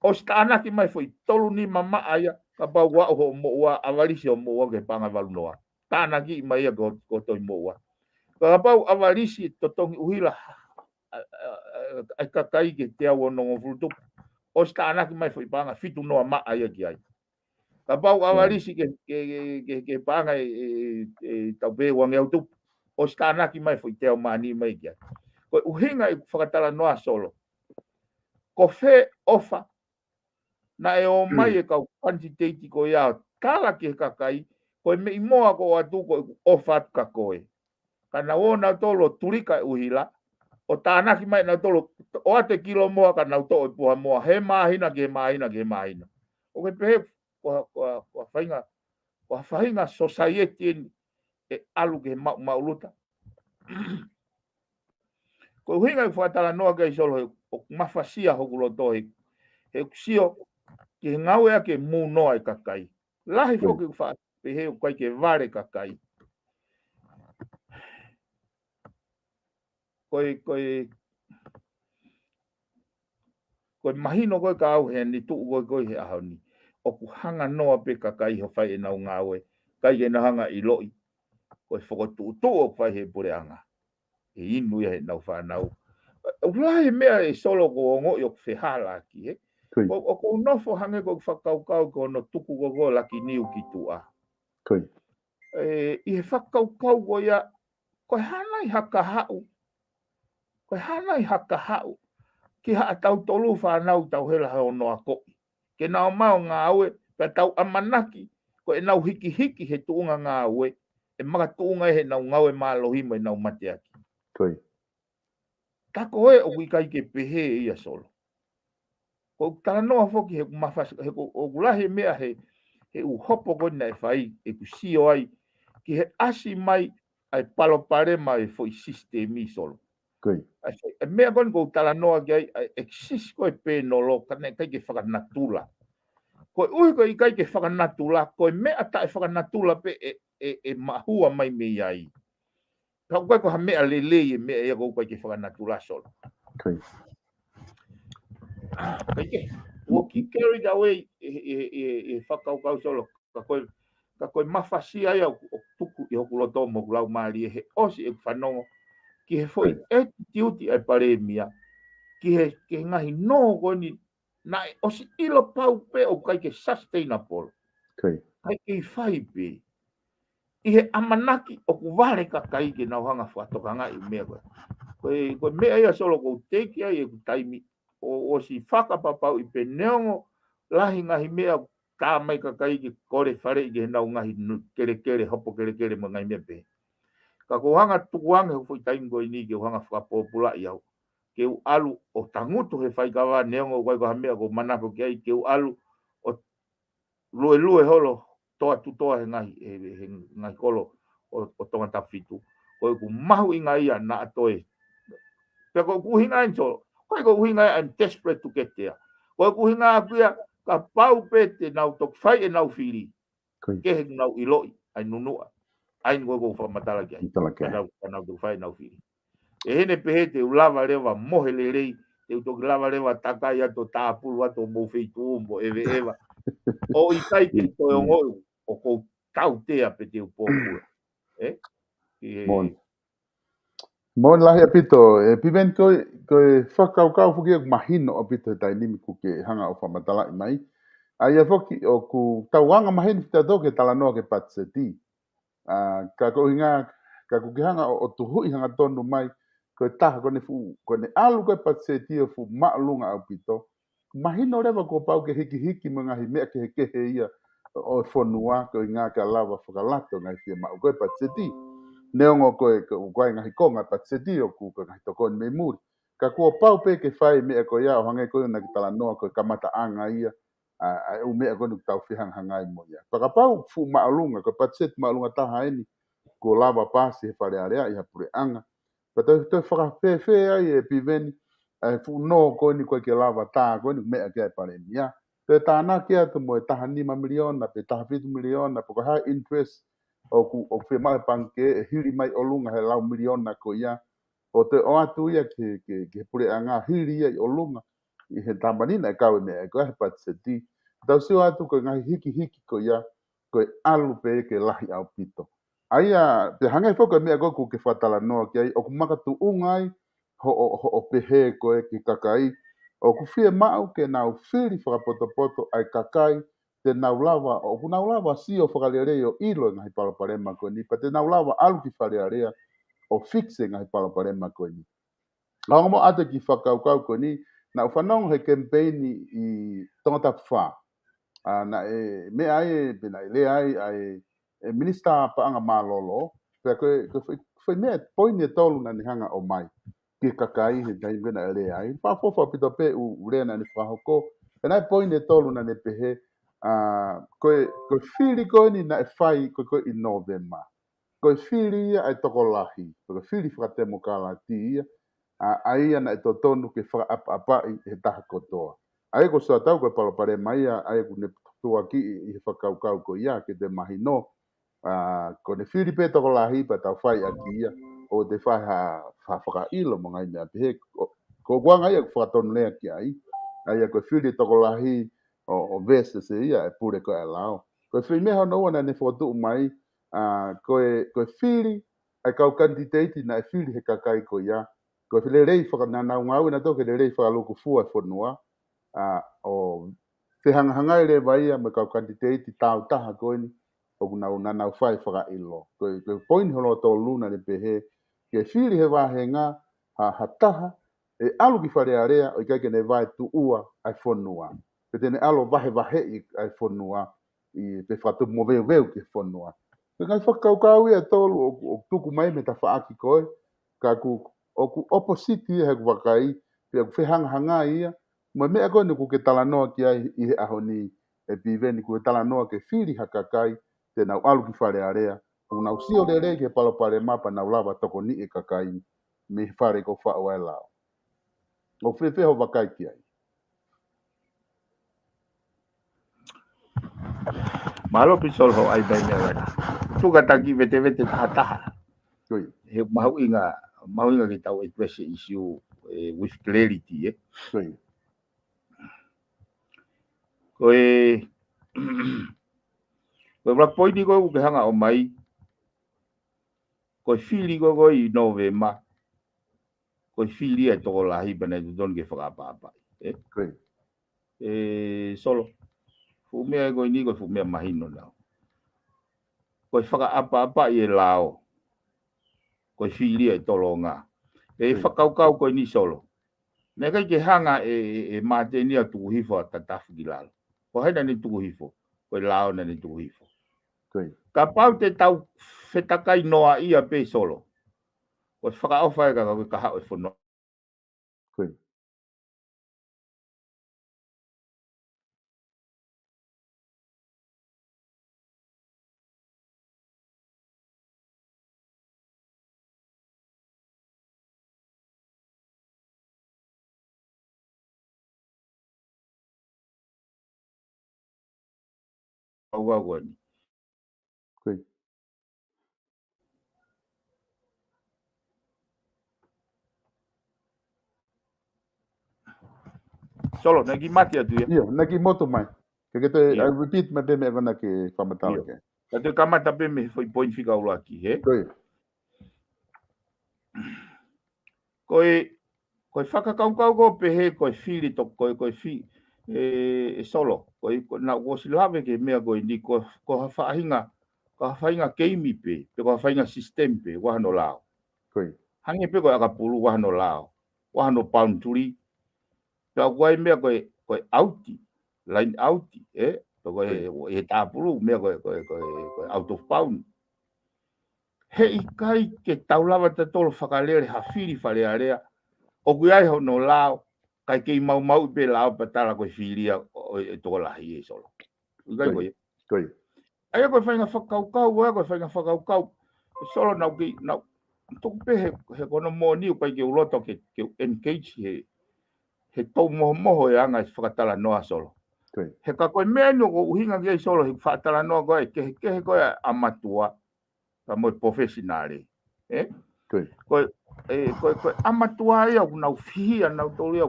O tanaki mai foi tolu ni mama aya ka ba wa ho moua avalisi o moua ke panga valu noa. Tanaki mai ya go toi moua. Ka ba avalisi totongi uhila ai ka kai ke te au no ngofultu. O tanaki mai foi panga fitu noa ma aya ki ai. Ka pau awarisi ke panga tau pe wang au tu o stanaki mai foi teo mani mai kia. Ko uhinga i whakatala noa solo. Ko fe ofa na e o mai e kau quantitative ko ia tala ke kakai ko me i moa ko atu ko ofa ka koe. Kana ona tolo turika uhila o tanaki mai na tolo o ate kilo moa ka na to e puha moa he mahina ke mahina. O ke pe Wa whainga society e alu ke mauluta. Ko hinga i whatala noa kai solo o mawhasia hokulo tohi. He kusio ke ngau ea ke mū noa i kakai. Lahi whoki wha pe heo kai ke vare kakai. Koe mahino koe ka au he ni tuu koe he ahau ni. O ku hanga noa pe kakai ho whai e nau ngāwe. Kai ke na hanga i loi. Koe whakotu o whai he pure anga. E inu ia he nau whanau. Ulahe mea e solo ko ongo i o whehala ki he. O ko nofo hange ko whakaukau ko no tuku ko laki niu ki tua. I he whakaukau ko ia, koe hanai haka hau. Koe hanai haka hau. Ki haa tau tolu whanau tau hela heo noa ko. Ke nao mao ngā aue, pe tau amanaki, ko e nau hiki he tuunga ngā aue. E maka tuunga he nau ngau e mālohima e nau mateaki. Tako e o kai ke pehe ia solo. Ko tala noa foki he mafas he o gulahe mea he u hopo ko na fai e ku sio ai ki he asi mai ai palo pare mai foi sistemi solo. E mea kon ko tala noa ki ai exist ko e pe no lo kana kai ke whakanatula. Ko ui ko i kai ke whakanatula, ko mea ta e whakanatula pe e mahua mai me ai. Ka koe ko ha mea lele e mea e ko kai ke whakanatula solo. Okay. Kai ke, o ki carried away e whakaukau solo, ka koe mawhasi ai o tuku i hoku loto mo kulau maari e he osi e whanongo, ki he foi e tiuti ai pare mia, ki he ngahi no ko ni na o si ilo pau pe o kai ke sustainable. Okay. Kai ke whai pe. I he amanaki o ku wale ka kai ke nau hanga whatokanga i mea koe. Koe mea ia solo ko teki ai e ku taimi o si whakapapau i pe neongo lahi ngahi mea ka mai ka kai ke kore whare i ke nau ngahi kere hopo kere mo ngai mea pe. Ka ko hanga tukuange hu fui taimi koe ni ke hanga whakapopula i au. Ke u alu o tangutu he whai kawa neongo koe ko hamea ko manako ke ai ke u alu o lue holo toa tutoa he ngahi kolo o tonga tafitu. Koe ku mahu i ngai ia na atoe. Pea koe ku hinga inso, koe ku hinga I'm desperate to get there. Koe ku hinga apia ka pau pete nau tok whai e nau whiri. Ke he nau iloi, ai nunua. Ai koe ku whamatala ki ai. Kanau tok whai nau whiri. E hene pehe te ulava rewa mohe le rei, te utoki lava rewa takai ato tāpulu ato mou feitu umbo ewa. O i kai ke toi o ngoi, o kou tau tea pe te upōpula. Mon lahi apito, e piven koe whakaukau fuki e mahino apito tai nimi kuke hanga o whamatala i mai. Ai e foki o ku tauanga mahino fita toke tala noa ke patseti. Ka ko hinga, ka kuke hanga o tuhui hanga tonu mai, koe taha kone alu koe patseti o fu maalunga apito. Mahino rewa ko pau ke hiki mga hi mea ke hekehe ia o fonua koe ngā ka lava whakalato ngai fia mau koe patseti. Neongo koe ngahi konga patseti o ku ngahi tokoni me muri. Ka kua pau pe ke whai mea koe ia o hange koe na ki tala noa koe kamata anga ia a u mea koe nuk tau whihang hangai mo ia. Paka pau fu maalunga koe patseti maalunga taha eni ko lava pasi he whare area i hapure anga. Pata toi whakawhewhe ai e piveni ai fu no koe ni koe ke lava tā koe ni mea kia e pare mia. Te tāna kia tu mo e taha 5 miliona pe taha 7 miliona po ka high interest o fe mai panke e hiri mai o lunga he lau miliona ko ia o te o atu ia ke pure anga hiri ia i o lunga i he tambanina e kawe mea e koe he patseti tau siu atu ko ngai hiki ko ia ko alu pe ke lahi au pito aia te hangai foka mea koe ku ke whatala noa ki ai o ku maka tu ungai ho pehe koe ki kakai o ku fie mau ke nau whiri whakapoto ai kakai te naulawa o ku naulawa si o whakalere o ilo ngahi palaparema koe ni pa te naulawa alu ki wharearea o fixe ngahi palaparema koe ni. Ngā mo ate ki whakaukau koe ni na whanong he campaigni i tongata wha na e me ai pina i le ai e minister paanga malolo pe koe mea poini e tolu na ni hanga o mai ki kakai he tai vena e le ai whafofa pito pe u rea na ni whahoko e nai poini e tolu na ne pehe koe whiri koe ni na e whai koe i November. Koe whiri ia ai toko lahi. Koe whiri whakatemo kāla ti ia. Aia na e totonu ke whakaapai he taha kotoa. Ai ko sa tau koe palapare mai ia ai ko ne tua ki i he whakaukau ko ia ke te mahi no. Ko ne whiri pe toko lahi pa tau whai aki ia. O te whai ha whakailo mo ngai mea pehe. Ko guanga ia ko whakatonu lea ki ai. Aia koe whiri toko lahi o vese se ia e pure koe alao. Koe whiri meha no wana ne whakatu mai koe whiri ai kau kanditeiti na e whiri he kakai ko ia. Koe whiri rei whakananau ngau ina toke rei whakaluku fua e whanua. O whihangahangai re vai me kau kanditeiti tau taha koe ni. O kunau nanau whai whakailo. Koe poini holo tō luna ne pehe. Ke whiri he wahenga ha taha. E alu ki whare area o i kai ne vai tu ua ai whanua. Pe tene alo vahe i ai whanua. I te whatu mo veu ke whanua. Ke ngai whakaukau ia tolu o tuku mai me ta whaaki koe. Ka ku opposite ia he wakai. Pea ku whihangahanga ia. Mo mea koe ni ku ke talanoa ki ai i he aho ni e piveni ku ke talanoa ke whiri hakakai. Te nau alu ki whare area. Ku nau sio le rei ke palopare mapa nau lava toko ni e kakai. Me whare ko whao ai lao. O whiwhiho wakai ki ai. Malo pisol ho ai dai mea. Tuka taki vete taha. Koi. He mau inga ki tau address issue with clarity Koi. Koe koe rapoini koe ke hanga o mai. Koe fili koe I November. Koe fili e toko lahi bana don ke whakapapa. Koi. Solo. Fumea koe ni koe fumea mahino nao. Koe whakaapa I lao. Koe fili e tolonga. Whakaukau koe ni solo. Nē kai ke hanga e mātenia tukuhifo a tatafu ki lalo. Ko haina ni tukuhifo. Koe lao na ni tukuhifo. Ka pau te tau whetakai noa ia pe solo. Koe whakaofa e ka koe ka hao e whono. Aua koe ni. Solo, na ki mati atu ia. Ia, na ki moto mai. Ke te, I repeat me me vana ke whamatau ke. Ka te kamata pe me foi point fika ula ki, he? Koe whakakaukau ko pe he koe whiri to koe whi solo. Koe na wosi lave ke mea koe ni ko hawhainga keimi pe ko hawhainga system pe wahano lao. Hange pe koe akapulu wahano lao. Wahano paunturi. Ka koe mea koe auti. Line auti, Koe he tāpuru mea koe out of pound. He ikai ke taulawa te tolo whakalere ha whiri whalearea. O kui ai ho no lao, kai kei mau pe lao patala koe whiria e toko lahi e solo. Ukai koe. Ai koe whainga whakaukau, koe whainga whakaukau. Solo nau ki, tuku pe he kono mō niu kai ke uloto ke engage he tau moho e anga e whakatala noa solo. He ka koe menu ko uhinga ki e solo he whakatala noa koe, ke koe amatua, ka moe professionale. Koe amatua ia nau fihia nau tolu ia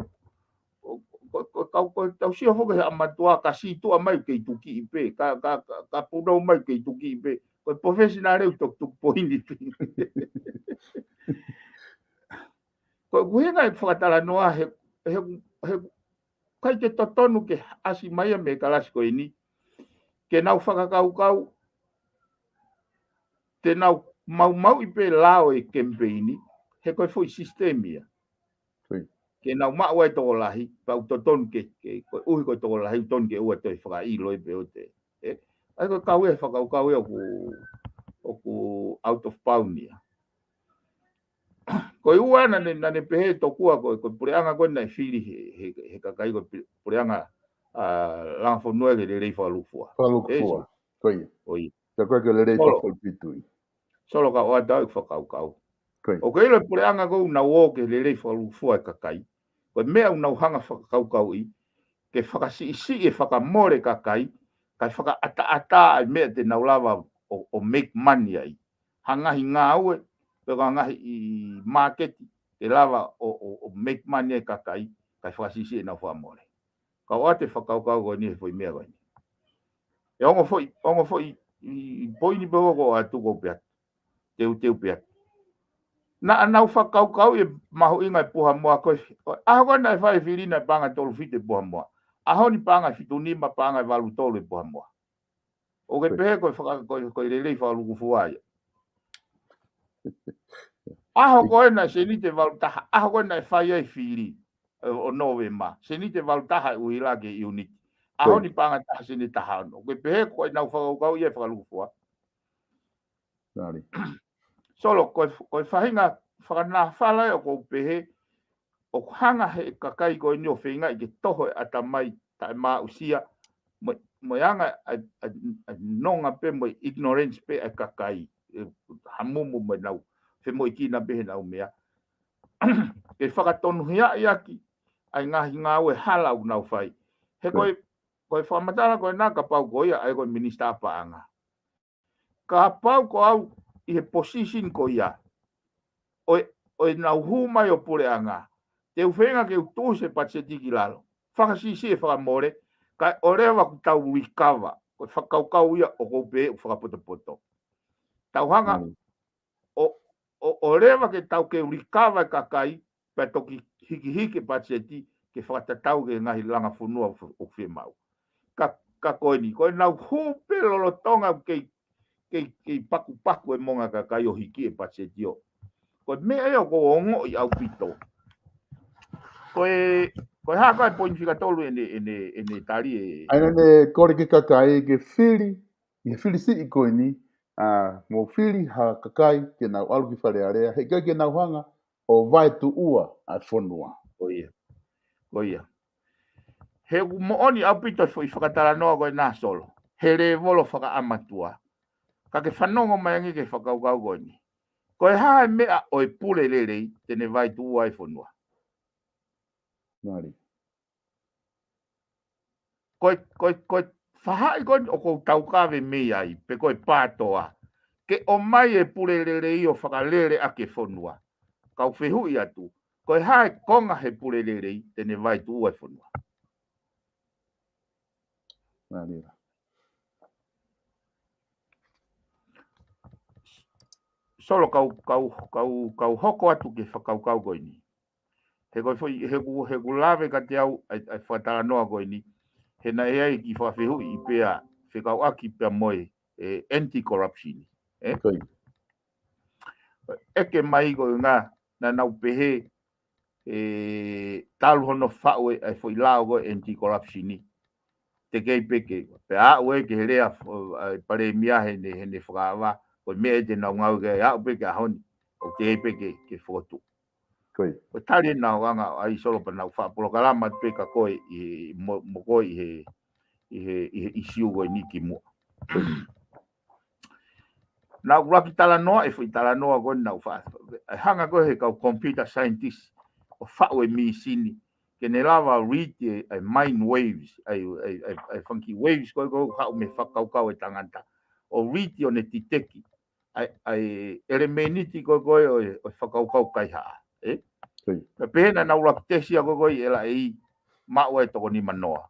koe tau sia foke he amatua ka situa mai kei tuki ipe ka puno mai kei tuki ipe koe professional eu tuk poini koe kuhinga e whakatala noa he kai te totonu ke asi mai me kalasi koe ni ke nau whakakaukau te nau mau ipe lao e campaigni he koe foi sistemia. Ke nau maua e toko lahi, pau totonu ke uhi koe toko lahi, tonu ke ua toi whakailo e pe o te. Ai koe kau e whakaukau e oku out of pound ia. Koe ua nane pehe tokua koe pureanga koe nai whiri he kakai koe pureanga langa whanua ke le rei whalufua. Whalufua, koe. Ka koe ke le rei whalupitui. Solo ka oa tau whakaukau. O ke ilo pureanga kou na uo ke le rei whalufua e kakai. Koe mea unau hanga whakaukau i, ke whakasi e whakamore kakai, kai whakaata mea te naulawa o make money ai. Hangahi ngā ue, peka ngahi i market, te lava o make money ai kakai, kai whakasi e nau whamore. Ka oa te whakaukau koe ni he fwoi mea koe ni. E ongo fwoi, i poini peho ko a tuko peat, teu peat. Na nau whakaukau e maho inga e puha moa koe. Aho koe nai whai whirina e panga tolu white puha moa. Aho ni panga fitunima panga e walu tolu e puha moa. O ke pehe koe rerei whaluku fuaia. Aho koe nai se ni te walu taha. Aho koe nai whai ai whiri o November. Se ni te walu taha e uhila ke unit. Aho ni panga taha se ni taha ono. O ke pehe koe nau whakaukau i e whaluku fua. Solo koe whahinga whakanā whala o kou pehe o hanga he kakai koe ni o whinga i ke toho e ata mai tae mā usia mo anga a nonga pe mo ignorance pe e kakai hamumu mo nau whi mo i kina pehe nau mea ke whakatonu hea i aki ai ngahi ngā ue halau nau whai he koe Koe whamatara koe nā ka pau koia ai koe minister paanga. Ka pau ko au i he position koia. Oi nau humai o pureanga. Te uwhenga ke utuse patseti lalo. Whakasisi e whakamore. Ka orewa ku tau wikawa. Koe whakaukau ia o koupe u whakapotopoto. Tau hanga o rewa ke tau ke wikawa ka kai pa toki hiki patseti ke whakatatau ke ngahi langa whunua o whemau. Ka koe ni. Koe nau hupe lolotonga ke paku e monga ka kai o hiki e patseti o. Koe mea eo ko ongo i au pito. Koe haka e poin whika tolu ene tari e... Aina ne kore ke kakai ke whiri si i koe ni, mo whiri ha kakai ke nau alu ki whare area, he kai ke nau hanga o vai tu ua a whonua. Koia. He mooni au pito i whakatara noa koe nā solo. He re volo whaka amatua. Ka ke whanongo mai angi ke whakaukau koe ni. Koe hae mea o e pule lerei tene vai tu ua e whonua. Nari. Koe whahai koe o kou taukawe mei ai, pe koe pātoa. Ke o mai e pule lerei o whakalere ake whonua. Kau whehui atu. Koe hae konga he pule lerei tene vai tu ua e whonua. Nari. Solo kau hoko atu ke whakaukau koe ni. He ku lawe ka te au ai whatara noa koe ni. He na ea ki whawhehu i pea whekau aki pea moe anti-corruption. Eke mai koe ngā na nau pehe talu hono whaue ai whoi lao koe anti-corruption. Te kei peke. Pe a ue ke herea pare mia hene whakawa. Koe mea te nau ngau ke a peke a honi. O te peke ke whotu. O tari nau anga ai solo pa nau wha POLOKALAMA peka koe mo koe i he isiu koe ni ki mua. Nau raki tala noa e whi tala noa koe nau wha. Hanga koe he kau computer scientist o whaue mi sini. Ke ne lava read ai mind waves. Ai funky waves koe koe hau me whakaukau e tanganta. O read o ne titeki. Ai elemeniti koe o whakaukau kai haa. Pena nau raki tesia koe ela e maua e toko ni manoa.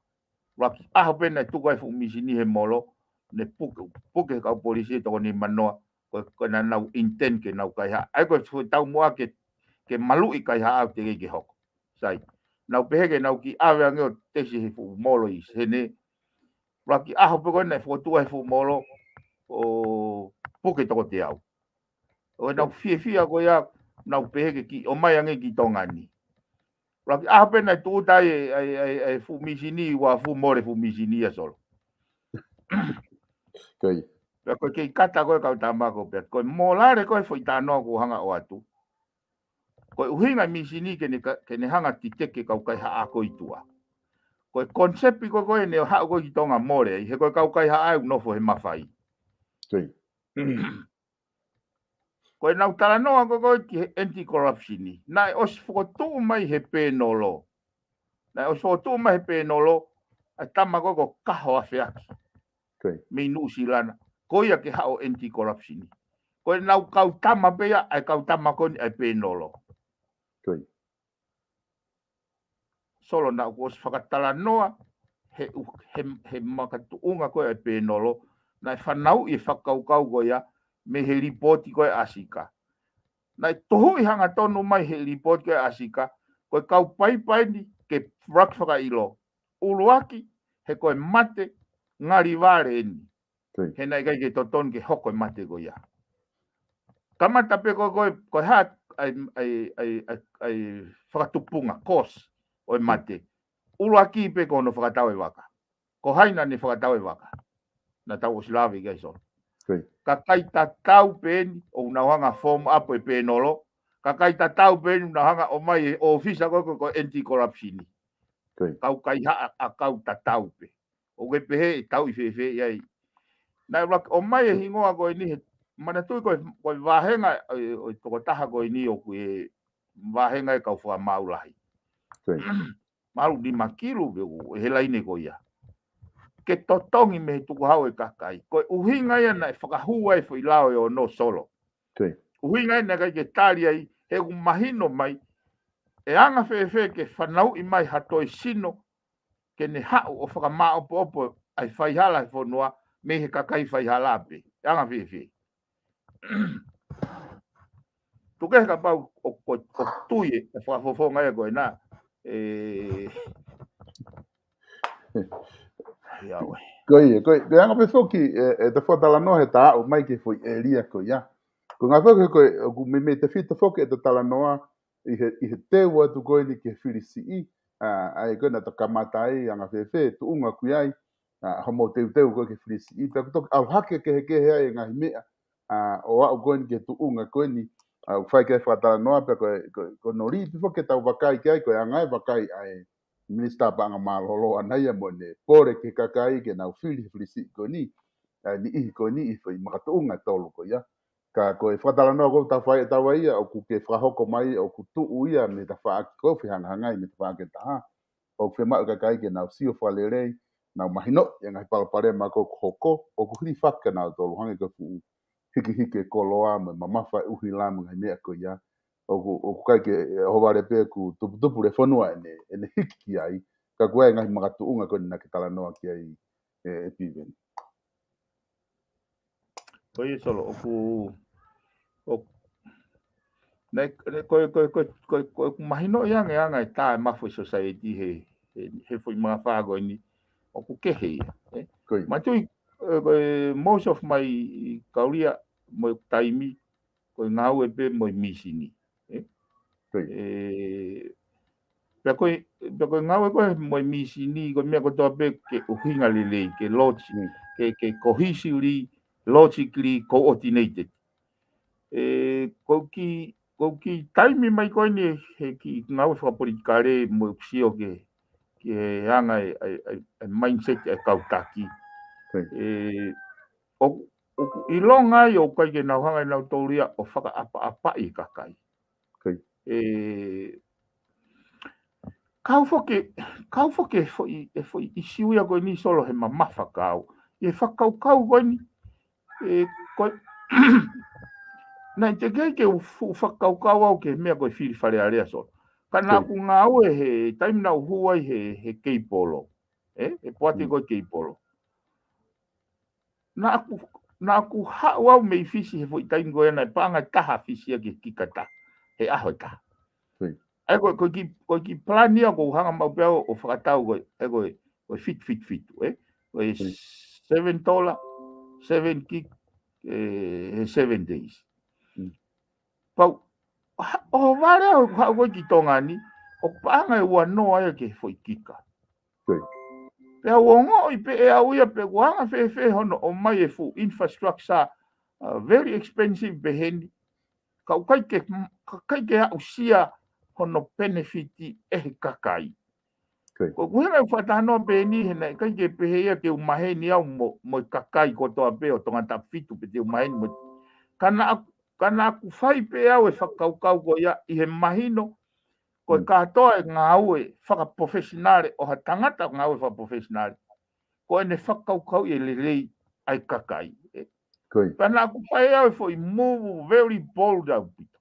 Raki aho pena tukai fu misini he molo. Ne puke kau polisi e toko ni manoa. Koe na nau intent ke nau kai haa. Ai koe tau mua ke malu i kai haa au te ke hoko. Sai. Nau peheke nau ki awe angeo tesi he fu molo i sene. Raki aho pe koe na tua he fu molo. O puke toko te au. O nau fia koe a nau peheke ki o mai ange ki tongani. Raki ape na tuta e fu misini wa fu more fu misini a solo. Kai. Pe koe kei kata koe kau tamako pe. Koe molare koe foi tanoa ko hanga o atu. Koe uhinga misini ke ne hanga titeke kau kai haa ko itua. Koe konsepi koe ne haa koe ki tonga more. He koe kau kai haa au nofo he mawhai. Kai. Koe nau tala noa koe ki anti-corruption. Nai os whakotu mai he pēnolo. Nai os whakotu mai he pēnolo. Ai tama koe ko kaho a whiaki. Me nu silana. Koe ia ke hao anti-corruption. Koe nau kau tama pea ai kau tama koe ai pēnolo. Solo nau ko os whakatala noa. He makatuunga koe ai pēnolo. Nai whanau i whakaukau koe ia. Me he ripoti koe asika. Nai tohu i hanga tonu mai he ripoti koe asika. Koe kau pai ni ke rak whakailo. Uluaki he koe mate ngari ware eni. He nai kai ke toton ke hoko mate koe ia. Kamata pe koe hat ai whakatupunga, kos oi mate. Uluaki pe kono whakatau e waka. Ko haina ni whakatau e waka. Na tau o silawi kai son. Ka kai tau peni o unawanga form apo e penolo. Ka kai tau peni unawanga o mai o ofisa ko anti-corruption. Kau kai haa a kau tau pe. O ke pehe tau i fefe iai. Nai o mai e hingoa koe ni mana tui koe wahenga o toko taha koe ni o koe wahenga e kau wha maulahi. Malu 5 kilo he laine koe ia. ke totongi me tuku hau e kakai. Ko uhinga ia na whakahua e fui lao e o no solo. Kei. Uhinga ia kai ke tari ai he mahino mai e anga whewhe ke whanau i mai hatoi sino ke ne hau o whakamā opo ai whaihala e whanua me he kakai whaihala ape. Anga whewhe. Tuke ka pau o tuie e whakafofonga e koe na. Iawe. Koi, te anga pe foki e te whatala no he tā o mai ke foi e ria ko ia. Ko ngā whaka koe, ku me te whita foki e te tala noa i he teua tu koe ni ke whirisi i. Ai koe na ta kamata ai anga whewhe, tu unga kui ai. Homo teu koe ke whirisi i. Ta kutoki au hake ke he ai ngahi mea. O au koe ni ke tu unga koe ni. Au whai ke whatala noa pe koe no ri pi foki tau wakai ke ai koe angai wakai ai. Minista pa nga malolo anaya mo ne pore ke kakai ke na whirisi ko ni ni I ko ni I foi makatunga tolu ko ia ka ko e whatala no ko ta whai ta wai o ku ke whahoko mai o ku tu uia me ta wha ko whihanga hangai me ta wha ke ta o whe mau kakai ke na sio whalere na mahino e ngai palapare ma ko hoko o ku hiri whaka na tolu hange ko fu hiki koloa me mamafa uhi lamu ngai mea ko ia o kai ke hovare pe ku tupu le fonua ene hiki ai ka koe ngahi makatuunga ko na ke tala noa ki ai e piveni. Koe solo o nei koe mahino yang e tā e mafo society he foi mga whago ni o ku kehe ia. Matui most of my kauria mo taimi koe ngau e pe mo misini. Pe koe ngau e koe mo misini koe mea ko toa pe ke uhinga lelei ke logic ke cohesively logically coordinated. Ko ki taimi mai koe ni he ki ngau whakapolitikare mo sio ke hanga e mindset e kautaki. I longa i o kai ke nau hanga i nau tauria o whaka apa I kakai. Kau foke foi I siuia koe ni solo he mamafa kau. E whakau koe ni koe nai te kei ke whakau au ke mea koe whiri whare area solo. Ka nā ku ngā ue he taimi nau huai he keipolo. E poate koe keipolo. Nā ku hau au mei fisi he fwoi taimi koe ana e pāngai taha fisi a ke kikata. He aho taha. Ai koe ki plania ko hanga mau pēo o whakatau koe. Ai koe fit. Koe $7, 7 gig, 7 days. Pau, o wale au hau koe ki tonga ni, o pāngai ua noa e ke fwoi kika. Pea wongo I pe e au ia pe wanga whewhe hono o mai e fu infrastructure very expensive beheni. Kau kai ke au sia hono benefiti e kakai. Ko kuhenga whatano beheni he nei kai ke peheia ke umaheni au mo kakai ko toa pe o tonga tapitu pe te umaheni mo. Kana aku whai pe au e whakaukau ko ia I he mahino ko katoa e ngā ue whaka professionale o ha tangata ngā ue whaka professionale. Ko ene whakaukau I lelei ai kakai. Kana aku whai au e fo I move very bold au pito.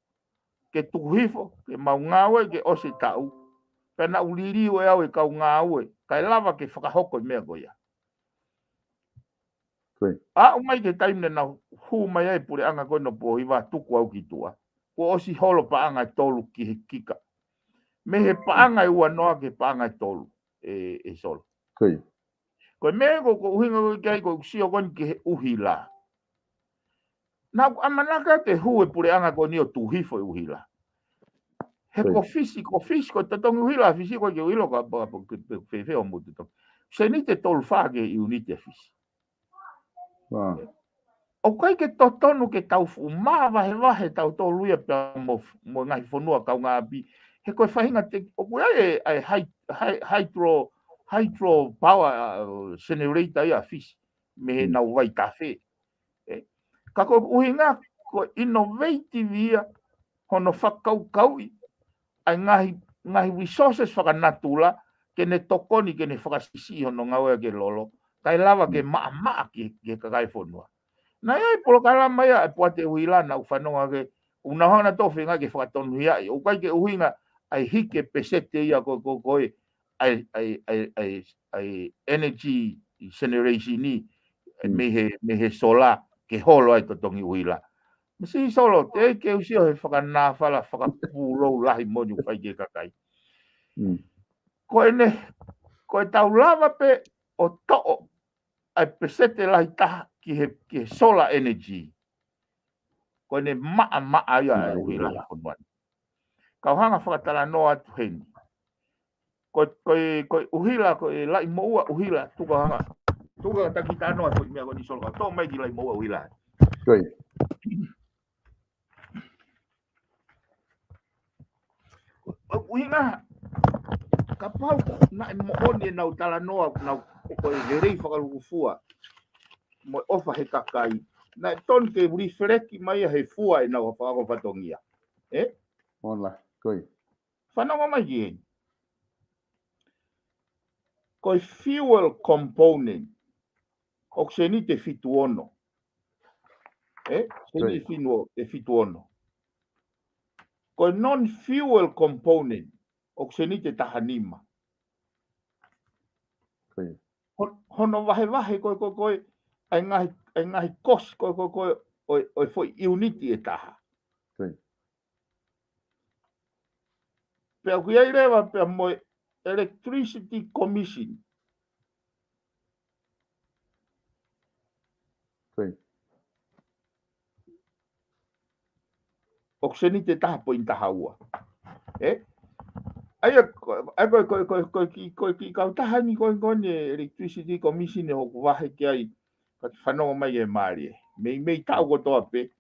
Ke tuhifo, ke mau ngā ue ke ose tau. Kana uliri ue au e kau ngā ue. Kai lava ke whakahoko I mea ko ia. A umai ke taimne na hu mai ai pure anga koe no po iwa tuku au ki tua. Ko osi holo pa anga tolu ki he kika. Me he paanga I ua noa ke paanga tolu e solo. Koe me ko uhinga koe kai ko usio koni ki he uhi la. Nā amanaka te hu e pure anga koe ni o tuhifo I uhi la. He ko fisi ko tatongi uhi la fisi koe ke uilo ka whewhe o mutu tongi. Se ni te tolu wha ke I unite fisi. O kai ke totonu ke tau maa wahe tau tolu ia pia mo ngai whanua kau ngā api. He koe whahinga te, o koe ai hydro power generator ia fisi. Me he nau wai tawhi. Ka koe uhinga koe innovative ia hono whakau ai ngahi resources whakanatula ke ne tokoni ke ne whakasisi hono ngaua ke lolo. kai lava ke ma ke kai fonua na ia polokalama ia e poate uila na ufanonga ke una hana tofe nga ke whakatonu ia o kai ke uhinga ai hike pesete ia ko ai energy generation ni me he sola ke holo ai totongi uila misi solo te ke usio he whakana whala whakapulo lahi monu whai ke kakai ko e tau lava pe o to'o ai pesete lahi taha ki he solar energy ko ne maa ia ai uila fonua ka hanga whakatala no atu heni ko uhila ko lai moua uhila tuka takita no atu mea ko ni solo to mai ki lai moua uhila Koi. Uhinga kapau na mo oni na utala no na ko le rei whakalukufua mo ofa he kakai na ton ke reflect mai he fua na o whako patongia Ola, koi. Whanonga mai ki ko fuel component o se ni te fitu ono se ni fino te fitu ono ko non fuel component o se ni te tahanima Koi. Hono wahe ko ai ngahi kos ko o foi unity e taha Koi. pe ku ia rewa pe mo electricity commission Koi. o se ni te taha po intaha ua ai ko ki ka taha ni ko ni electricity commission e hoku wahe ki ai ka whanonga mai e maari me tau ko toa pe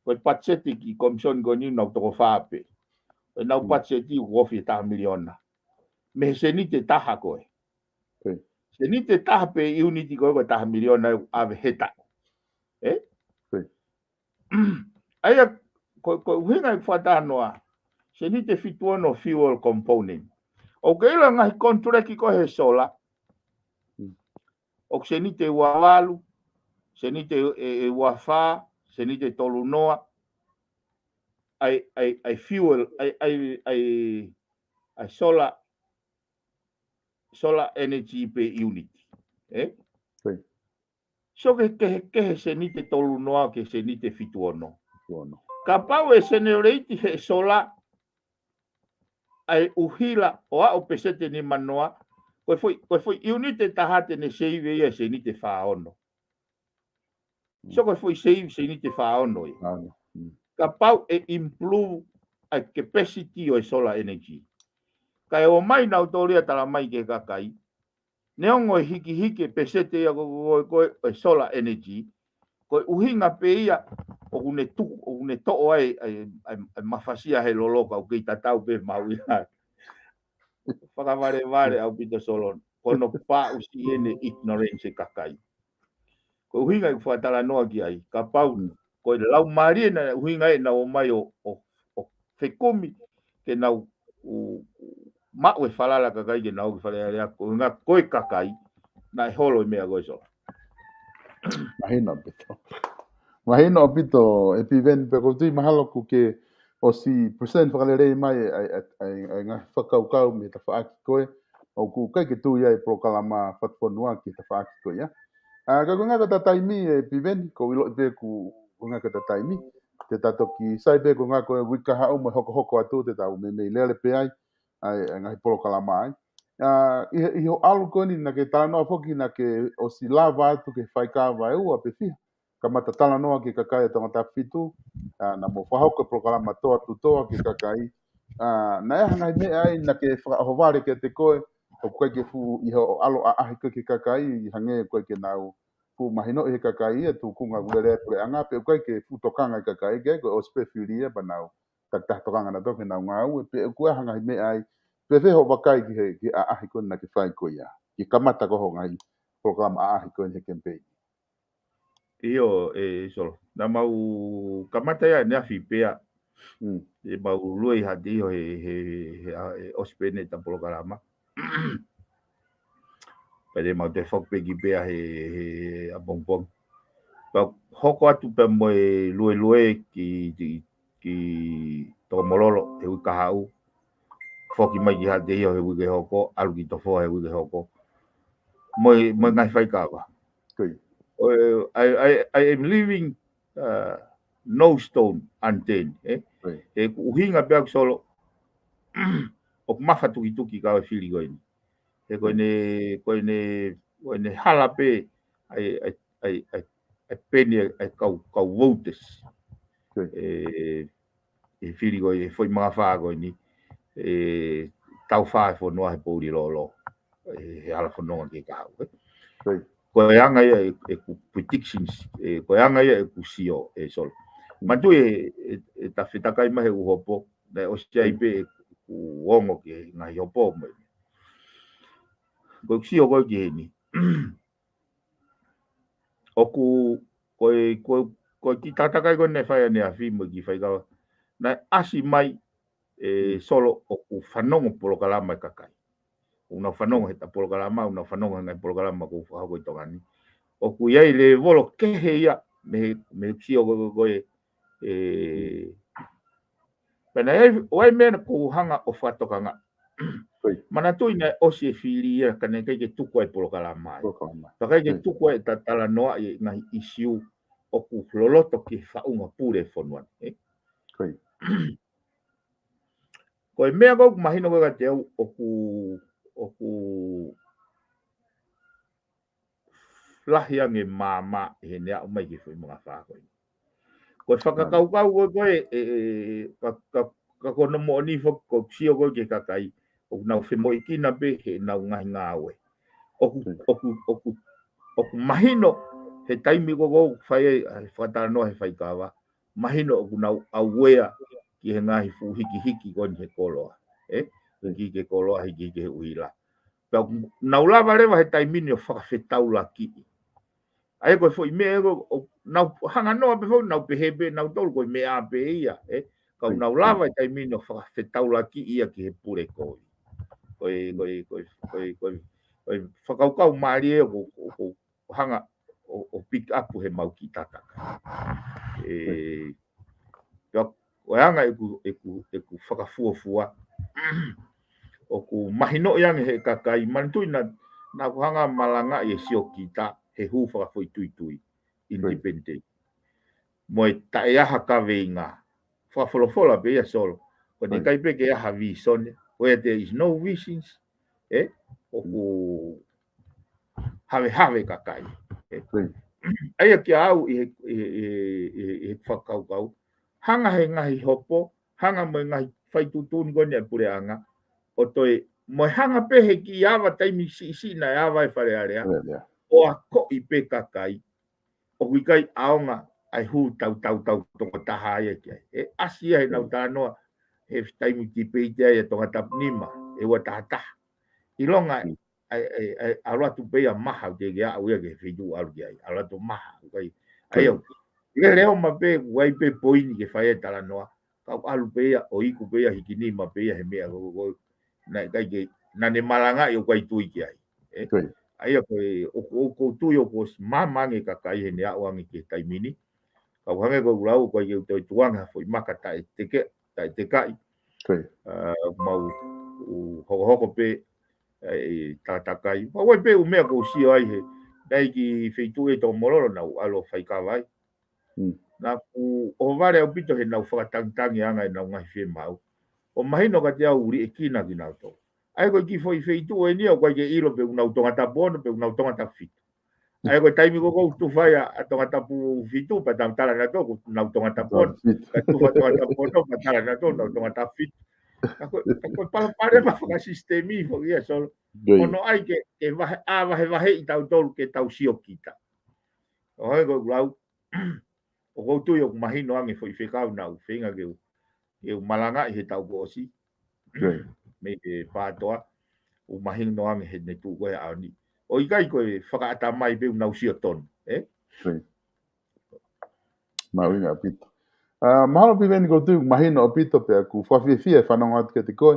ko patseti ki commission ko ni nau toko whaape e nau patseti ko ofi taha miliona me se ni te taha koe Koi. se ni te taha pe unity ko taha miliona ave heta Koi. ai ko hinga i whatanoa se ni te fituono fuel component o ke ila ngai contract ko he sola o se ni te wawalu se ni te wafa se ni te tolunoa ai fuel ai solar energy pe unit Koi. so ke se ni te tolunoa ke se ni te fituono Bueno. ka pau e generate he sola ai uhila o a o pesete ni manoa ko foi unit tahate ne save ia se ni te faono so ko foi save se ni te faono ka pau e improve a capacity o solar energy ka o mai na autoria tala mai ke kakai ne ongo hiki pesete ia ko solar energy ko uhinga pe ia o une to ai mafasia he loloka o ke tatau pe mauia whakaware au pito solo kono pa usi ene ignorance kakai ko uhinga i whatala noa ki ai ka pau ko lau mari na uhinga e na o mai o whekumi ke nau mau e whalala kakai ke nau whalala ko nga koe kakai na e holo i mea koe solo Mahina pito. Mahina o pito e PIVENI pe ko tui mahalo ku ke o si percent whakalere mai ai ngā whakaukau me ta whaaki koe o ku kai ke tui ai POLOKALAMA FATUFONUA ki ta whaaki koe ia. Ka ngā ka taimi e PIVENI ko ilo i pe ku ngā ka taimi te tato ki sai pe ko ngā koe wika hau me hoko atu te tau me lele pe ai ngā POLOKALAMA ai. Iho alu koni na ke tala noa foki na ke o si lava atu ke whaika vai ua pe fia. Ka matatala noa ke kakai e tangata fitu, na mo whahauka POLOKALAMA toa tu toa ke kakai. Na ea hangai mea ai na ke whakahovare ke te koe, o koe ke fu iho alo a ahi koe ke kakai, i hange koe ke nau fu mahino e kakai e tu kunga ulere pure anga, pe koe ke fu tokanga e kakai ke koe o spe filia pa nau tak tokanga na toke nau ngau, pe koe hangai mea ai pe veho wakai ki a ahi koe na ke whai koe ia. Ki kamata koho ngai POLOKALAMA a ahi koe he campaign. Iyo solo na mau kamata ya ne afi pea e mau lui hadi he ospene ta POLOKALAMA Pede mau te whakpeki pea he a bongbong. Pau hoko atu pe mo e lue ki tō mororo he ui kahau. Whoki mai ki hate hio he ui ke hoko, alu ki to whoa he ui ke hoko. Mo ngai whai kawa. I am leaving no stone unturned. E uhinga pea solo o mafa tuki kawa whiri goini. E koe ne hala pe ai peni ai kau voters. E whiri goi e foi mga whaa goini. E tau whaa e whanua he pouri lolo. He hala whanonga ke kahau. Koe anga ia e ku predictions. Koe anga ia e ku sio e solo. Matu e tawhitakai mahe uhopo. Na o sia ipe e ku ongo ke ngai hopo mai. Koe sio koe ki heni. Oku koe ki tatakai koe ne whai ane a whima ki whai kawa. Na asi mai solo oku whanongo polokalama e kakai. Una whanongo he ta polokalama, una whanongo ngai polokalama ko whahako i tongani. Oku iai le volo kehe ia me sio koe pena oai mena ko hanga o whatokanga. Mana tui nei osi e whiri ia ka ne ke tuku ai polokalama. Pakai ke tuku ai tatala noa i ngahi isiu oku loloto ki whaunga pure whanua. Koe mea kau mahino koe ka te au oku lahiange māma he nea o mai ki whui mga whākoi. Koe whakakaukau koe ka kono mo ni ko sio koe ke kakai o nau whemo i kina be he nau ngahi ngāwe. Oku mahino he taimi ko whai whatara no he whai kawa. Mahino oku nau awea ki he ngahi fu hiki koni he koloa. Hiki ke koloa, hiki ke uila. Nau lava rewa he taimini o whakawhetau la ki. Ai koe fwoi mea nau hanga noa pe fwoi nau pehebe, nau tolu koe mea pe ia. Kau nau lava he taimini o whakawhetau la ki ia ki he pure koi. Koe whakaukau maari e o hanga o pick up he mau ki tataka. O anga eku whakafuafua. O ku mahino yang he kakai mantui na hanga malanga e sio kita he hu whakafui tui independent. Mo e tae aha ka veinga. Whakafolofola pe ia solo. Ko ne kai pe ke aha vision. Where there is no visions. O ku have kakai. Aia ki au i whakaukau. Hanga he ngahi hopo, hanga mo ngahi whaitutuni koni a pure anga, o toi, mo hanga pehe ki awa taimi si na awa e whare area, o a ko i pe kakai, o wikai aonga ai hu tau tonga taha aia ki ai. E asia he nau tānoa, he taimi ki pe i te aia tonga tapnima, e ua tahataha. I longa, ai alatu pe a maha te gea au ia ke whitu alu ki ai, alatu maha, ai au. Ike leo ma pe wai pe poini ke whae tala noa. Kau alu pe ia o iku pe ia hikini ma pe ia he mea koko. Na kai ke nane malanga i o kai tui ki ai. Ai a koe o tui o kos mamange kakai he nea oangi ke taimini. Kau hange ko urau koe ke utoi tuanga foi maka tae tekai. Mau hoko pe tatakai. Wai pe umea ko sio ai he. Dai ki wheitu e tō mororo nau alo whaikawai. Na ku o vare o pito he nau whakatangitangi anga e nau ngahi whe mau. O mahino ka te au uri e kina ki nau tō. Ai koe ki fwoi wheitu e nia o koe ke ilo pe unau tonga tapono pe unau tonga tawhito. Ai koe taimi koko tu whai a tonga tapu whitu pa tamtala na tō unau tonga tapono. Ka tuwa tonga tapono pa tala na tō unau tonga tawhito. Koe pare ma whaka sistemi fo ia sol. Ono ai ke vahe i tau tolu ke tau sio kita. O hoi koe glau. O koutu yo mahino ange foi whekau na u whenga ke u malanga i he tau koosi. Me ke pātoa u mahino ange he netu koe aoni. O ikai koe whakaata mai pe u nausio tonu. Mawinga pito. Mahalo piveni koutu mahino o pito pe ku whawhiawhia e whanonga atu ke te koe.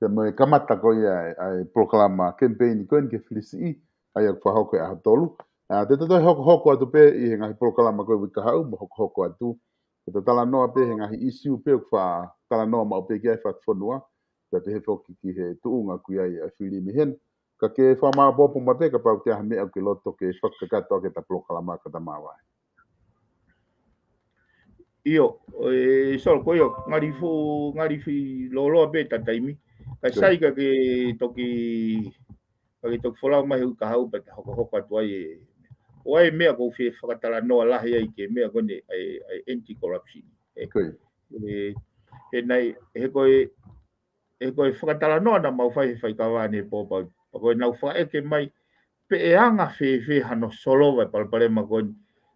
Te moe kamata koe ai polokalama campaign koe ni ke whilisi i. ai ak whahoko e ahatolu. Te tatoi hoko atu pe i he ngahi polokalama koe wika hau, ma hoko atu. Te tala noa pe he ngahi isiu pe kwa tala noa ma o pe kia e FATUFONUA, pe te he whoki ki he tuunga kui ai a whiri mi hen. Ka ke whamaa popo ma pe ka pau te aha mea ke loto ke whakakato ke ta polokalama ka ta mawai. Io, so ko io ngari fi lolo be ta taimi. Ka sai ka ke toki fola mai ka hau pe hoko atu ai. O ai mea ko fi whakatala noa lahi ai ke mea kone ai anti-corruption. E nei, he koe whakatala noa na mau whai ka wane pōpau. Pa koe nau whaeke mai pe e anga fe hano solo vai palpare ma koe.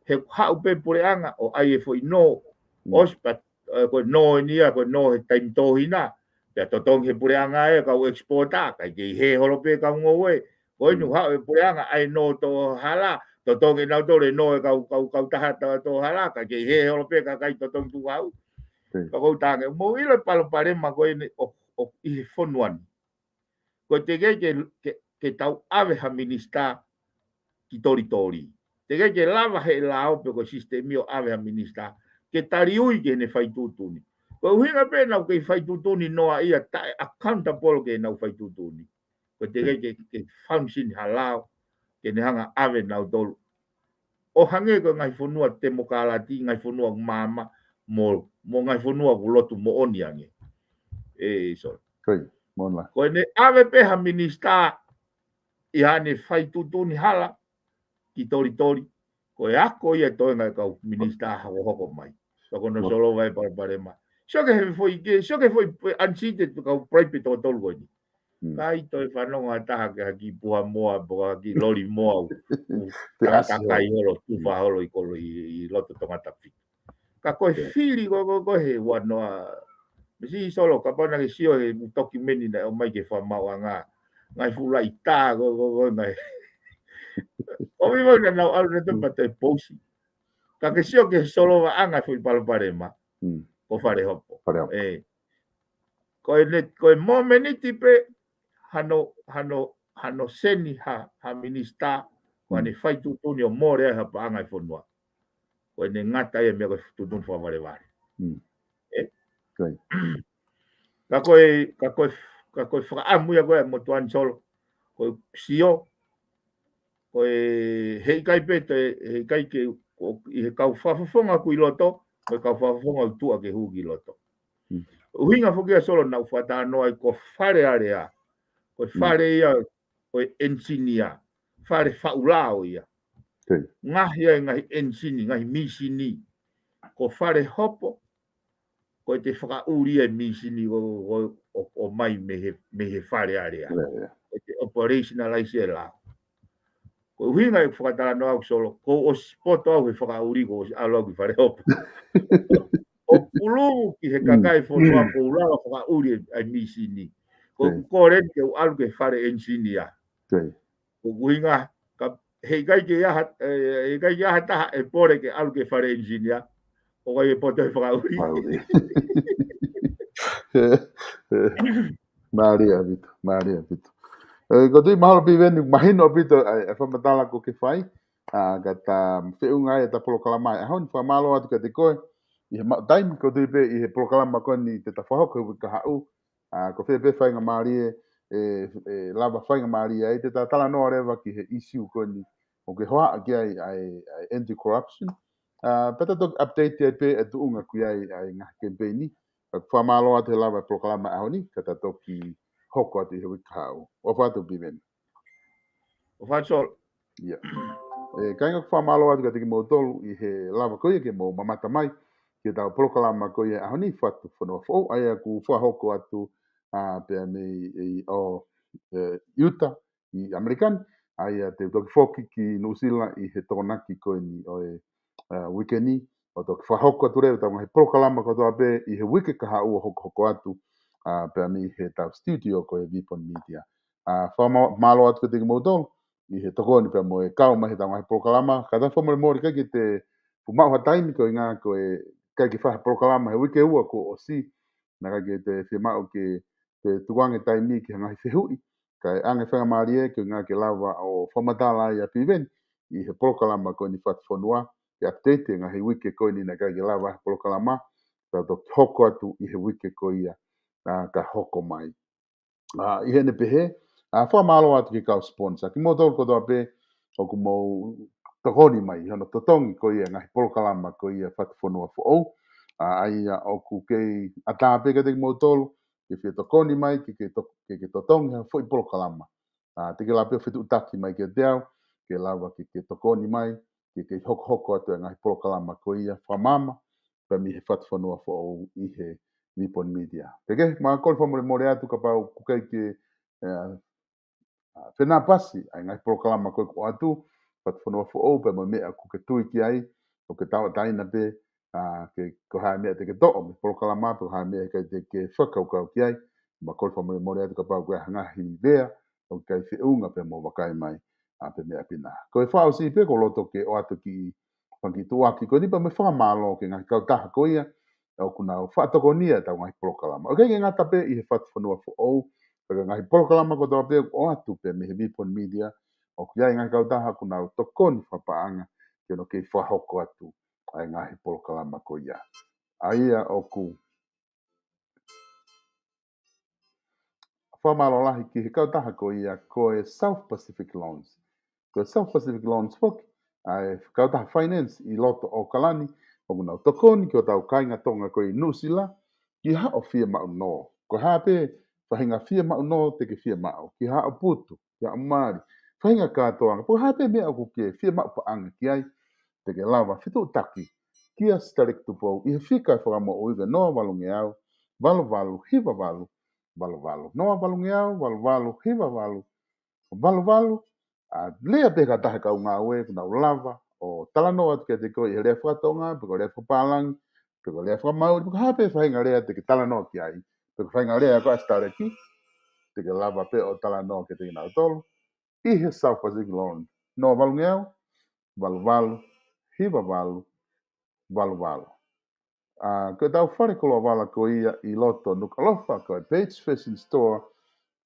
He hau pe pure anga o ai e foi no ospat ko no ni ko no time to hina pe to tong he pure anga e ka exporta ka ke he holo pe ka ngo we ko nu ha e pure anga ai no to hala to tong e na to le no ka ta to hala ka ke he holo pe ka to tong tu hau ka ko ta nge mo ile palo pare ma ko o i fonuan ko te ke tau ave ha minista ki tori te ke lava he lao pe ko sistemio ave ha minista ke tari ui ke ne fai tutuni. Ko hinga pe nau ke fai tutuni noa ia ta accountable ke nau fai tutuni. Ko te ke function halao ke ne hanga ave nau tolu. O hange ko ngai fonua temokalati ngai fonua mama mo ngai fonua ku lotu mo oni ange. So. Ko ne ave pe ha minista i hane fai tutuni hala ki tori. Ko e ako ia toi ngai kau minista hoko mai. Ko no solo vai para ma. So que foi ansite kau private to tolu ni. Kai toi whanonga taha ki puha moa, ki lori moa, taka kai holo, tuwha holo i kolo i loto tonga tapi. Ka koe whiri ko he wanoa, misi solo ka pana ke sio he toki meni na o mai ke whamau anga, ngai fula i tā ko ngai. O mi mo na nau alu na tupa te posi. Ka ke sio ke solo wa anga fui palpare ma, ko whare hopo. Koe mo meniti pe, hano seni ha minista ko ne fai tutuni o more ha pa anga fonua ko ne ngata e me ko tutun fo vale vale ka koe fra amu ya ko mo tuan solo ko sio ko he kai pe he kai ke i he kau fafonga ku i loto ko kau fafonga tu a ke hu ki loto uhinga fokia solo na ufata no ai ko fare area ko fare ia ko engineer fare faulao ia ngahi engineer ngahi misini ko fare hopo ko te whakauri e misini o mai me he fare area ko te operationalize e la ko hinga e whakatala no au solo ko o spot au he whakauri ko alo ki fare hopo o pulu ki he kakai fonua ko ula whakauri e misini ko kore ke alu ke fare engineer ko hinga he kai ke ya ta e pore ke alu ke fare engineer o kai e poto e whakauri Maria Vito. Ko tui mahalo piveni mahino pito e whamatala ko ke whai ka ta whiunga e ta polokalama e hon whamalo atu ka te koe i he taimi ko tui pe i he polokalama koe ni te ta whahoko ka hau ko whi whainga Maria e lava whainga Maria e te ta tala noa rewa ki he issue koe ni o ke hoa ki ai anti-corruption peta tok update te pe e tuunga kui ai ngā campaigni whamalo atu he lava polokalama e honi ka ta toki hoko atu i he wika hau. O whātou piveni. O whātou. Ia. Kainga whamalo atu ka tiki mō tolu i he lava koia ke mō mamata mai ki tau polokalama koia ahoni FATUFONUA fōu aia ku whahoko atu pia me o Utah i Amerikani aia te toki whoki ki Nusila i he tonaki koe ni o wikeni o toki whahoko atu reo tau ngahi polokalama kotoa pe i he wike ka hau o hoko atu pia me he tau studio ko e Vipon Media. Whamalo atu ka tiki mōtolu, i he tokoni pia mo e kau mahi tau ngahi polokalama, ka tau whamore mōri kai ki te pumau hataimi ko i ngā ko e kai ki whaha polokalama he wike ua ko o si, na kai ki te whimau ki te tuange taimi ki ngahi whihui, Kai ange whenga marie ke ngā ke lava o whamatala ia piveni i he polokalama ko ni FATUFONUA ke update ngā he wike ko ni na kai ke lava polokalama ka to hoko atu i he wike ko ia ka hoko mai. I hene pehe, whamalo atu ki kau sponsor. Ki mo tolu kotoa pe, o ku mo tokoni mai, hono totongi ko ia ngahi polokalama ko ia FATUFONUA fo ou. Ai o ku kei atape ka te mo tolu, ke whia tokoni mai, ke totongi ha fo i polokalama. Te ke la pe whitu utaki mai ke te au, ke lawa ke tokoni mai, ke hoko hoko atu ngahi polokalama ko ia whamama, pa mi he FATUFONUA fo ou i he Nippon Media. Peke, ma kol fa more atu ka pau kukai ke whena pasi, ai ngai polokalama koe ko atu, FATUFONUA fo ou, pe mo mea ku ke tui ki ai, o ke tawa taina pe, ke ko hae mea te ke to'o, me polokalama, pe ko hae mea kai te ke whakaukau ki ai, ma kol fa more atu ka pau koe hangahi vea, o kai whiunga pe mo wakai mai, pe mea pina. Koe whao si pe ko loto ke o atu ki pangi tuaki, koe nipa me whamalo ke ngai kau taha ko ia, o kuna whaatokonia tau ngai polokalama. O kei ngata pe i he FATUFONUA fo ou, pega ngai polokalama ko toa pe o atu pe me he Nippon Media, o kia ngai kau taha kuna tokoni whapaanga, ke no kei whahoko atu, ai ngai polokalama ko ia. Aia o ku whamalolahi ki he kau taha ko ia, ko e South Pacific Loans. Ko South Pacific Loans fok, ai kau taha finance i loto o kalani, o kuna tokoni ki o tau kainga tonga ko i nusila, ki ha o fia mau no. Ko ha pe, whahinga fia mau no te ke fia mau. Ki ha o putu, ki ha o maari. Whahinga kātoanga, po ha pe mea o ke fia mau paanga ki ai, te ke lava fitu taki. Kia starik tupo, i he whika whakamo o iga noa walungi au, walu walu, hiva walu, walu walu. Noa walungi au, walu walu, hiva walu, walu walu, lea pe ka tahe kau ngā ue, kuna lava, o talanoa te te koe i rea whatonga, peko rea whapalangi, peko rea whamauri, peko hape whainga rea te ke talanoa ki ai, peko whainga rea ko astareki, te ke lava pe o talanoa ke te ina tolu, i he South Pacific Loan, no valungi au, walu walu, hiva walu, walu walu. Ko tau whare koloa wala ko ia i loto nukalofa ko e Page Fashion Store,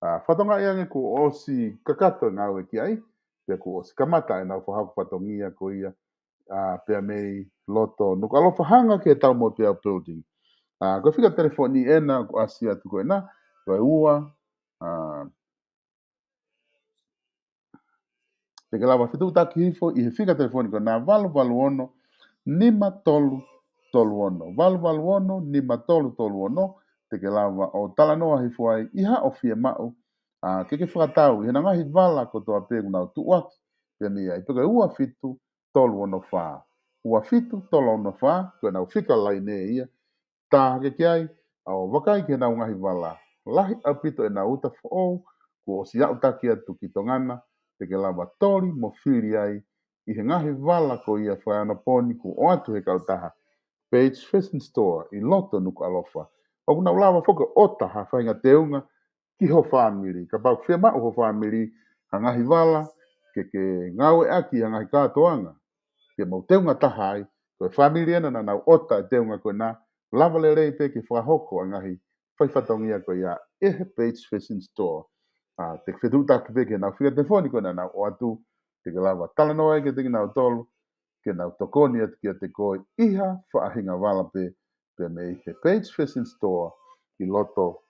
whatonga ia nge ko osi kakato ngā ue ki ai, pe ko osi kamata e nau whahaku whatongia ko ia, pea mei loto nukalofa hanga ke tau mo pea building. Ko whika telefoni ena ko asia tu ko ena, ko e ua, te ke lawa whitu taki hifo i he whika telefoni ko nā walu walu ono, nima tolu tolu ono. Walu walu ono, nima tolu tolu ono, te ke lawa o talanoa hifo ai, iha o fia mau, ke whakatau, i hena ngahi wala ko toa pēku nau tuaki, pia ni ai, pēku e ua fitu tolu ono whā. Ua fitu tolu ono whā, ko e nau whika lai ne ia, tā ke ai, au wakai ke nau ngahi wala. Lahi apito e nau uta whoo, ko o si au taki atu ki tongana, te ke lawa tori mo whiri ai, i he ngahi wala ko ia whaiana poni, ko o atu he kautaha. Page Fashion Store, i loto nuku alofa. O kuna ulawa whoka ota ha whainga teunga, ki ho whamiri. Ka pau whia mau ho whamiri, ha ngahi wala, ke ngawe aki ha ngahi kātoanga. Ke mau teunga taha ai, ko e whamiri ana na nau ota teunga ko na, lava le rei pe ke whahoko a ngahi, whaifatongia ko ia, Page Fashion Store. Te whetuta ki peke nau whia telefoni ko na nau o atu, te ke lava talanoa ke te ki nau tolu, ke nau tokoni atu ki te koe iha whaahinga wala pe mei he Page Fashion Store i loto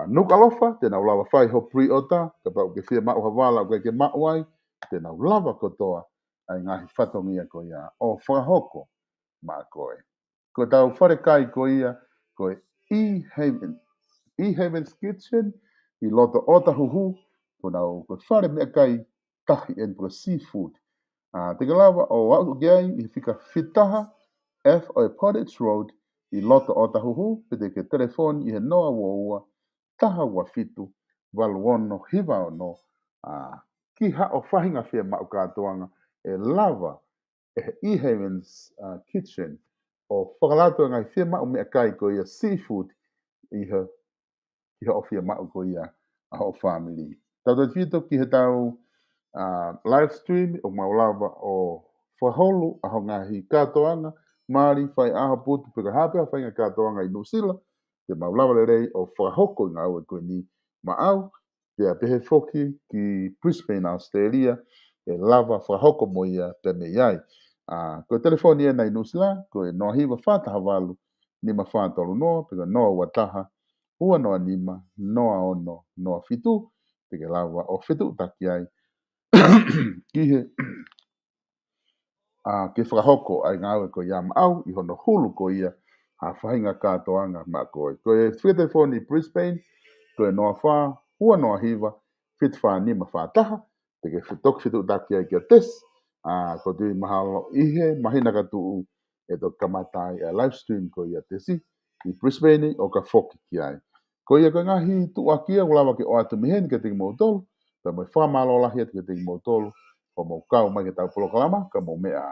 nukalofa, te nau lava whai ho pri ota, ka pau ke whia mau hawala o ke mau ai, te nau lava kotoa, ai ngahi whatongia ko ia o whahoko mā koe. Ko tau whare kai ko ia, ko E-Haven. E-Haven's Kitchen, i loto ota huhu, ko nau ko whare mea kai tahi en pro seafood. Te lawa o wau gai i whika whitaha, F o Pottage Road, i loto o tahuhu, pete ke telefoni i he noa ua taha ua fitu, walu ono hiva ono, ki ha o whahinga whia mau kātoanga, e lava e E-Haven's Kitchen, o whakalato ngai whia mau mea kai ko ia seafood, i ha o whia mau ko ia a o family. Tau te whito ki he tau live stream o maulawa o whaholu a ho ngahi kātoanga, Māori whai aha putu peka hapea whainga kātoanga i Nusila, te maulawa le rei o whahoko ngā ue koe ni ma au, Pea pehe foki ki Brisbane, Australia, e lava whahoko mo ia pe me iai. Ko telefoni e nei nusila, ko e noa hiwa whātaha walu, nima whātolu noa, pega noa wataha, ua noa nima, noa ono, noa fitu, pega lava o fitu taki ai. Kihe, ke whakahoko ai ngāwe ko ia au, I hono hulu ko ia, a whahinga kātoanga ma koe. Ko e telefoni Brisbane, ko e noa whā, ua noa hiwa, fit whā nima whātaha, te ke whitok whitu taki ai kia tes, ko tui mahalo ihe, mahina ka tuu, e to kamatai a live stream ko ia tesi, I Brisbane o ka whoki ki ai. Ko ia ka ngahi tu akia, ulawa ke o atu mihen ke tiki mautolu, ka mai whamalo lahi atu ke tiki mautolu, ko mau kau mai ke tau polokalama, ka mau mea.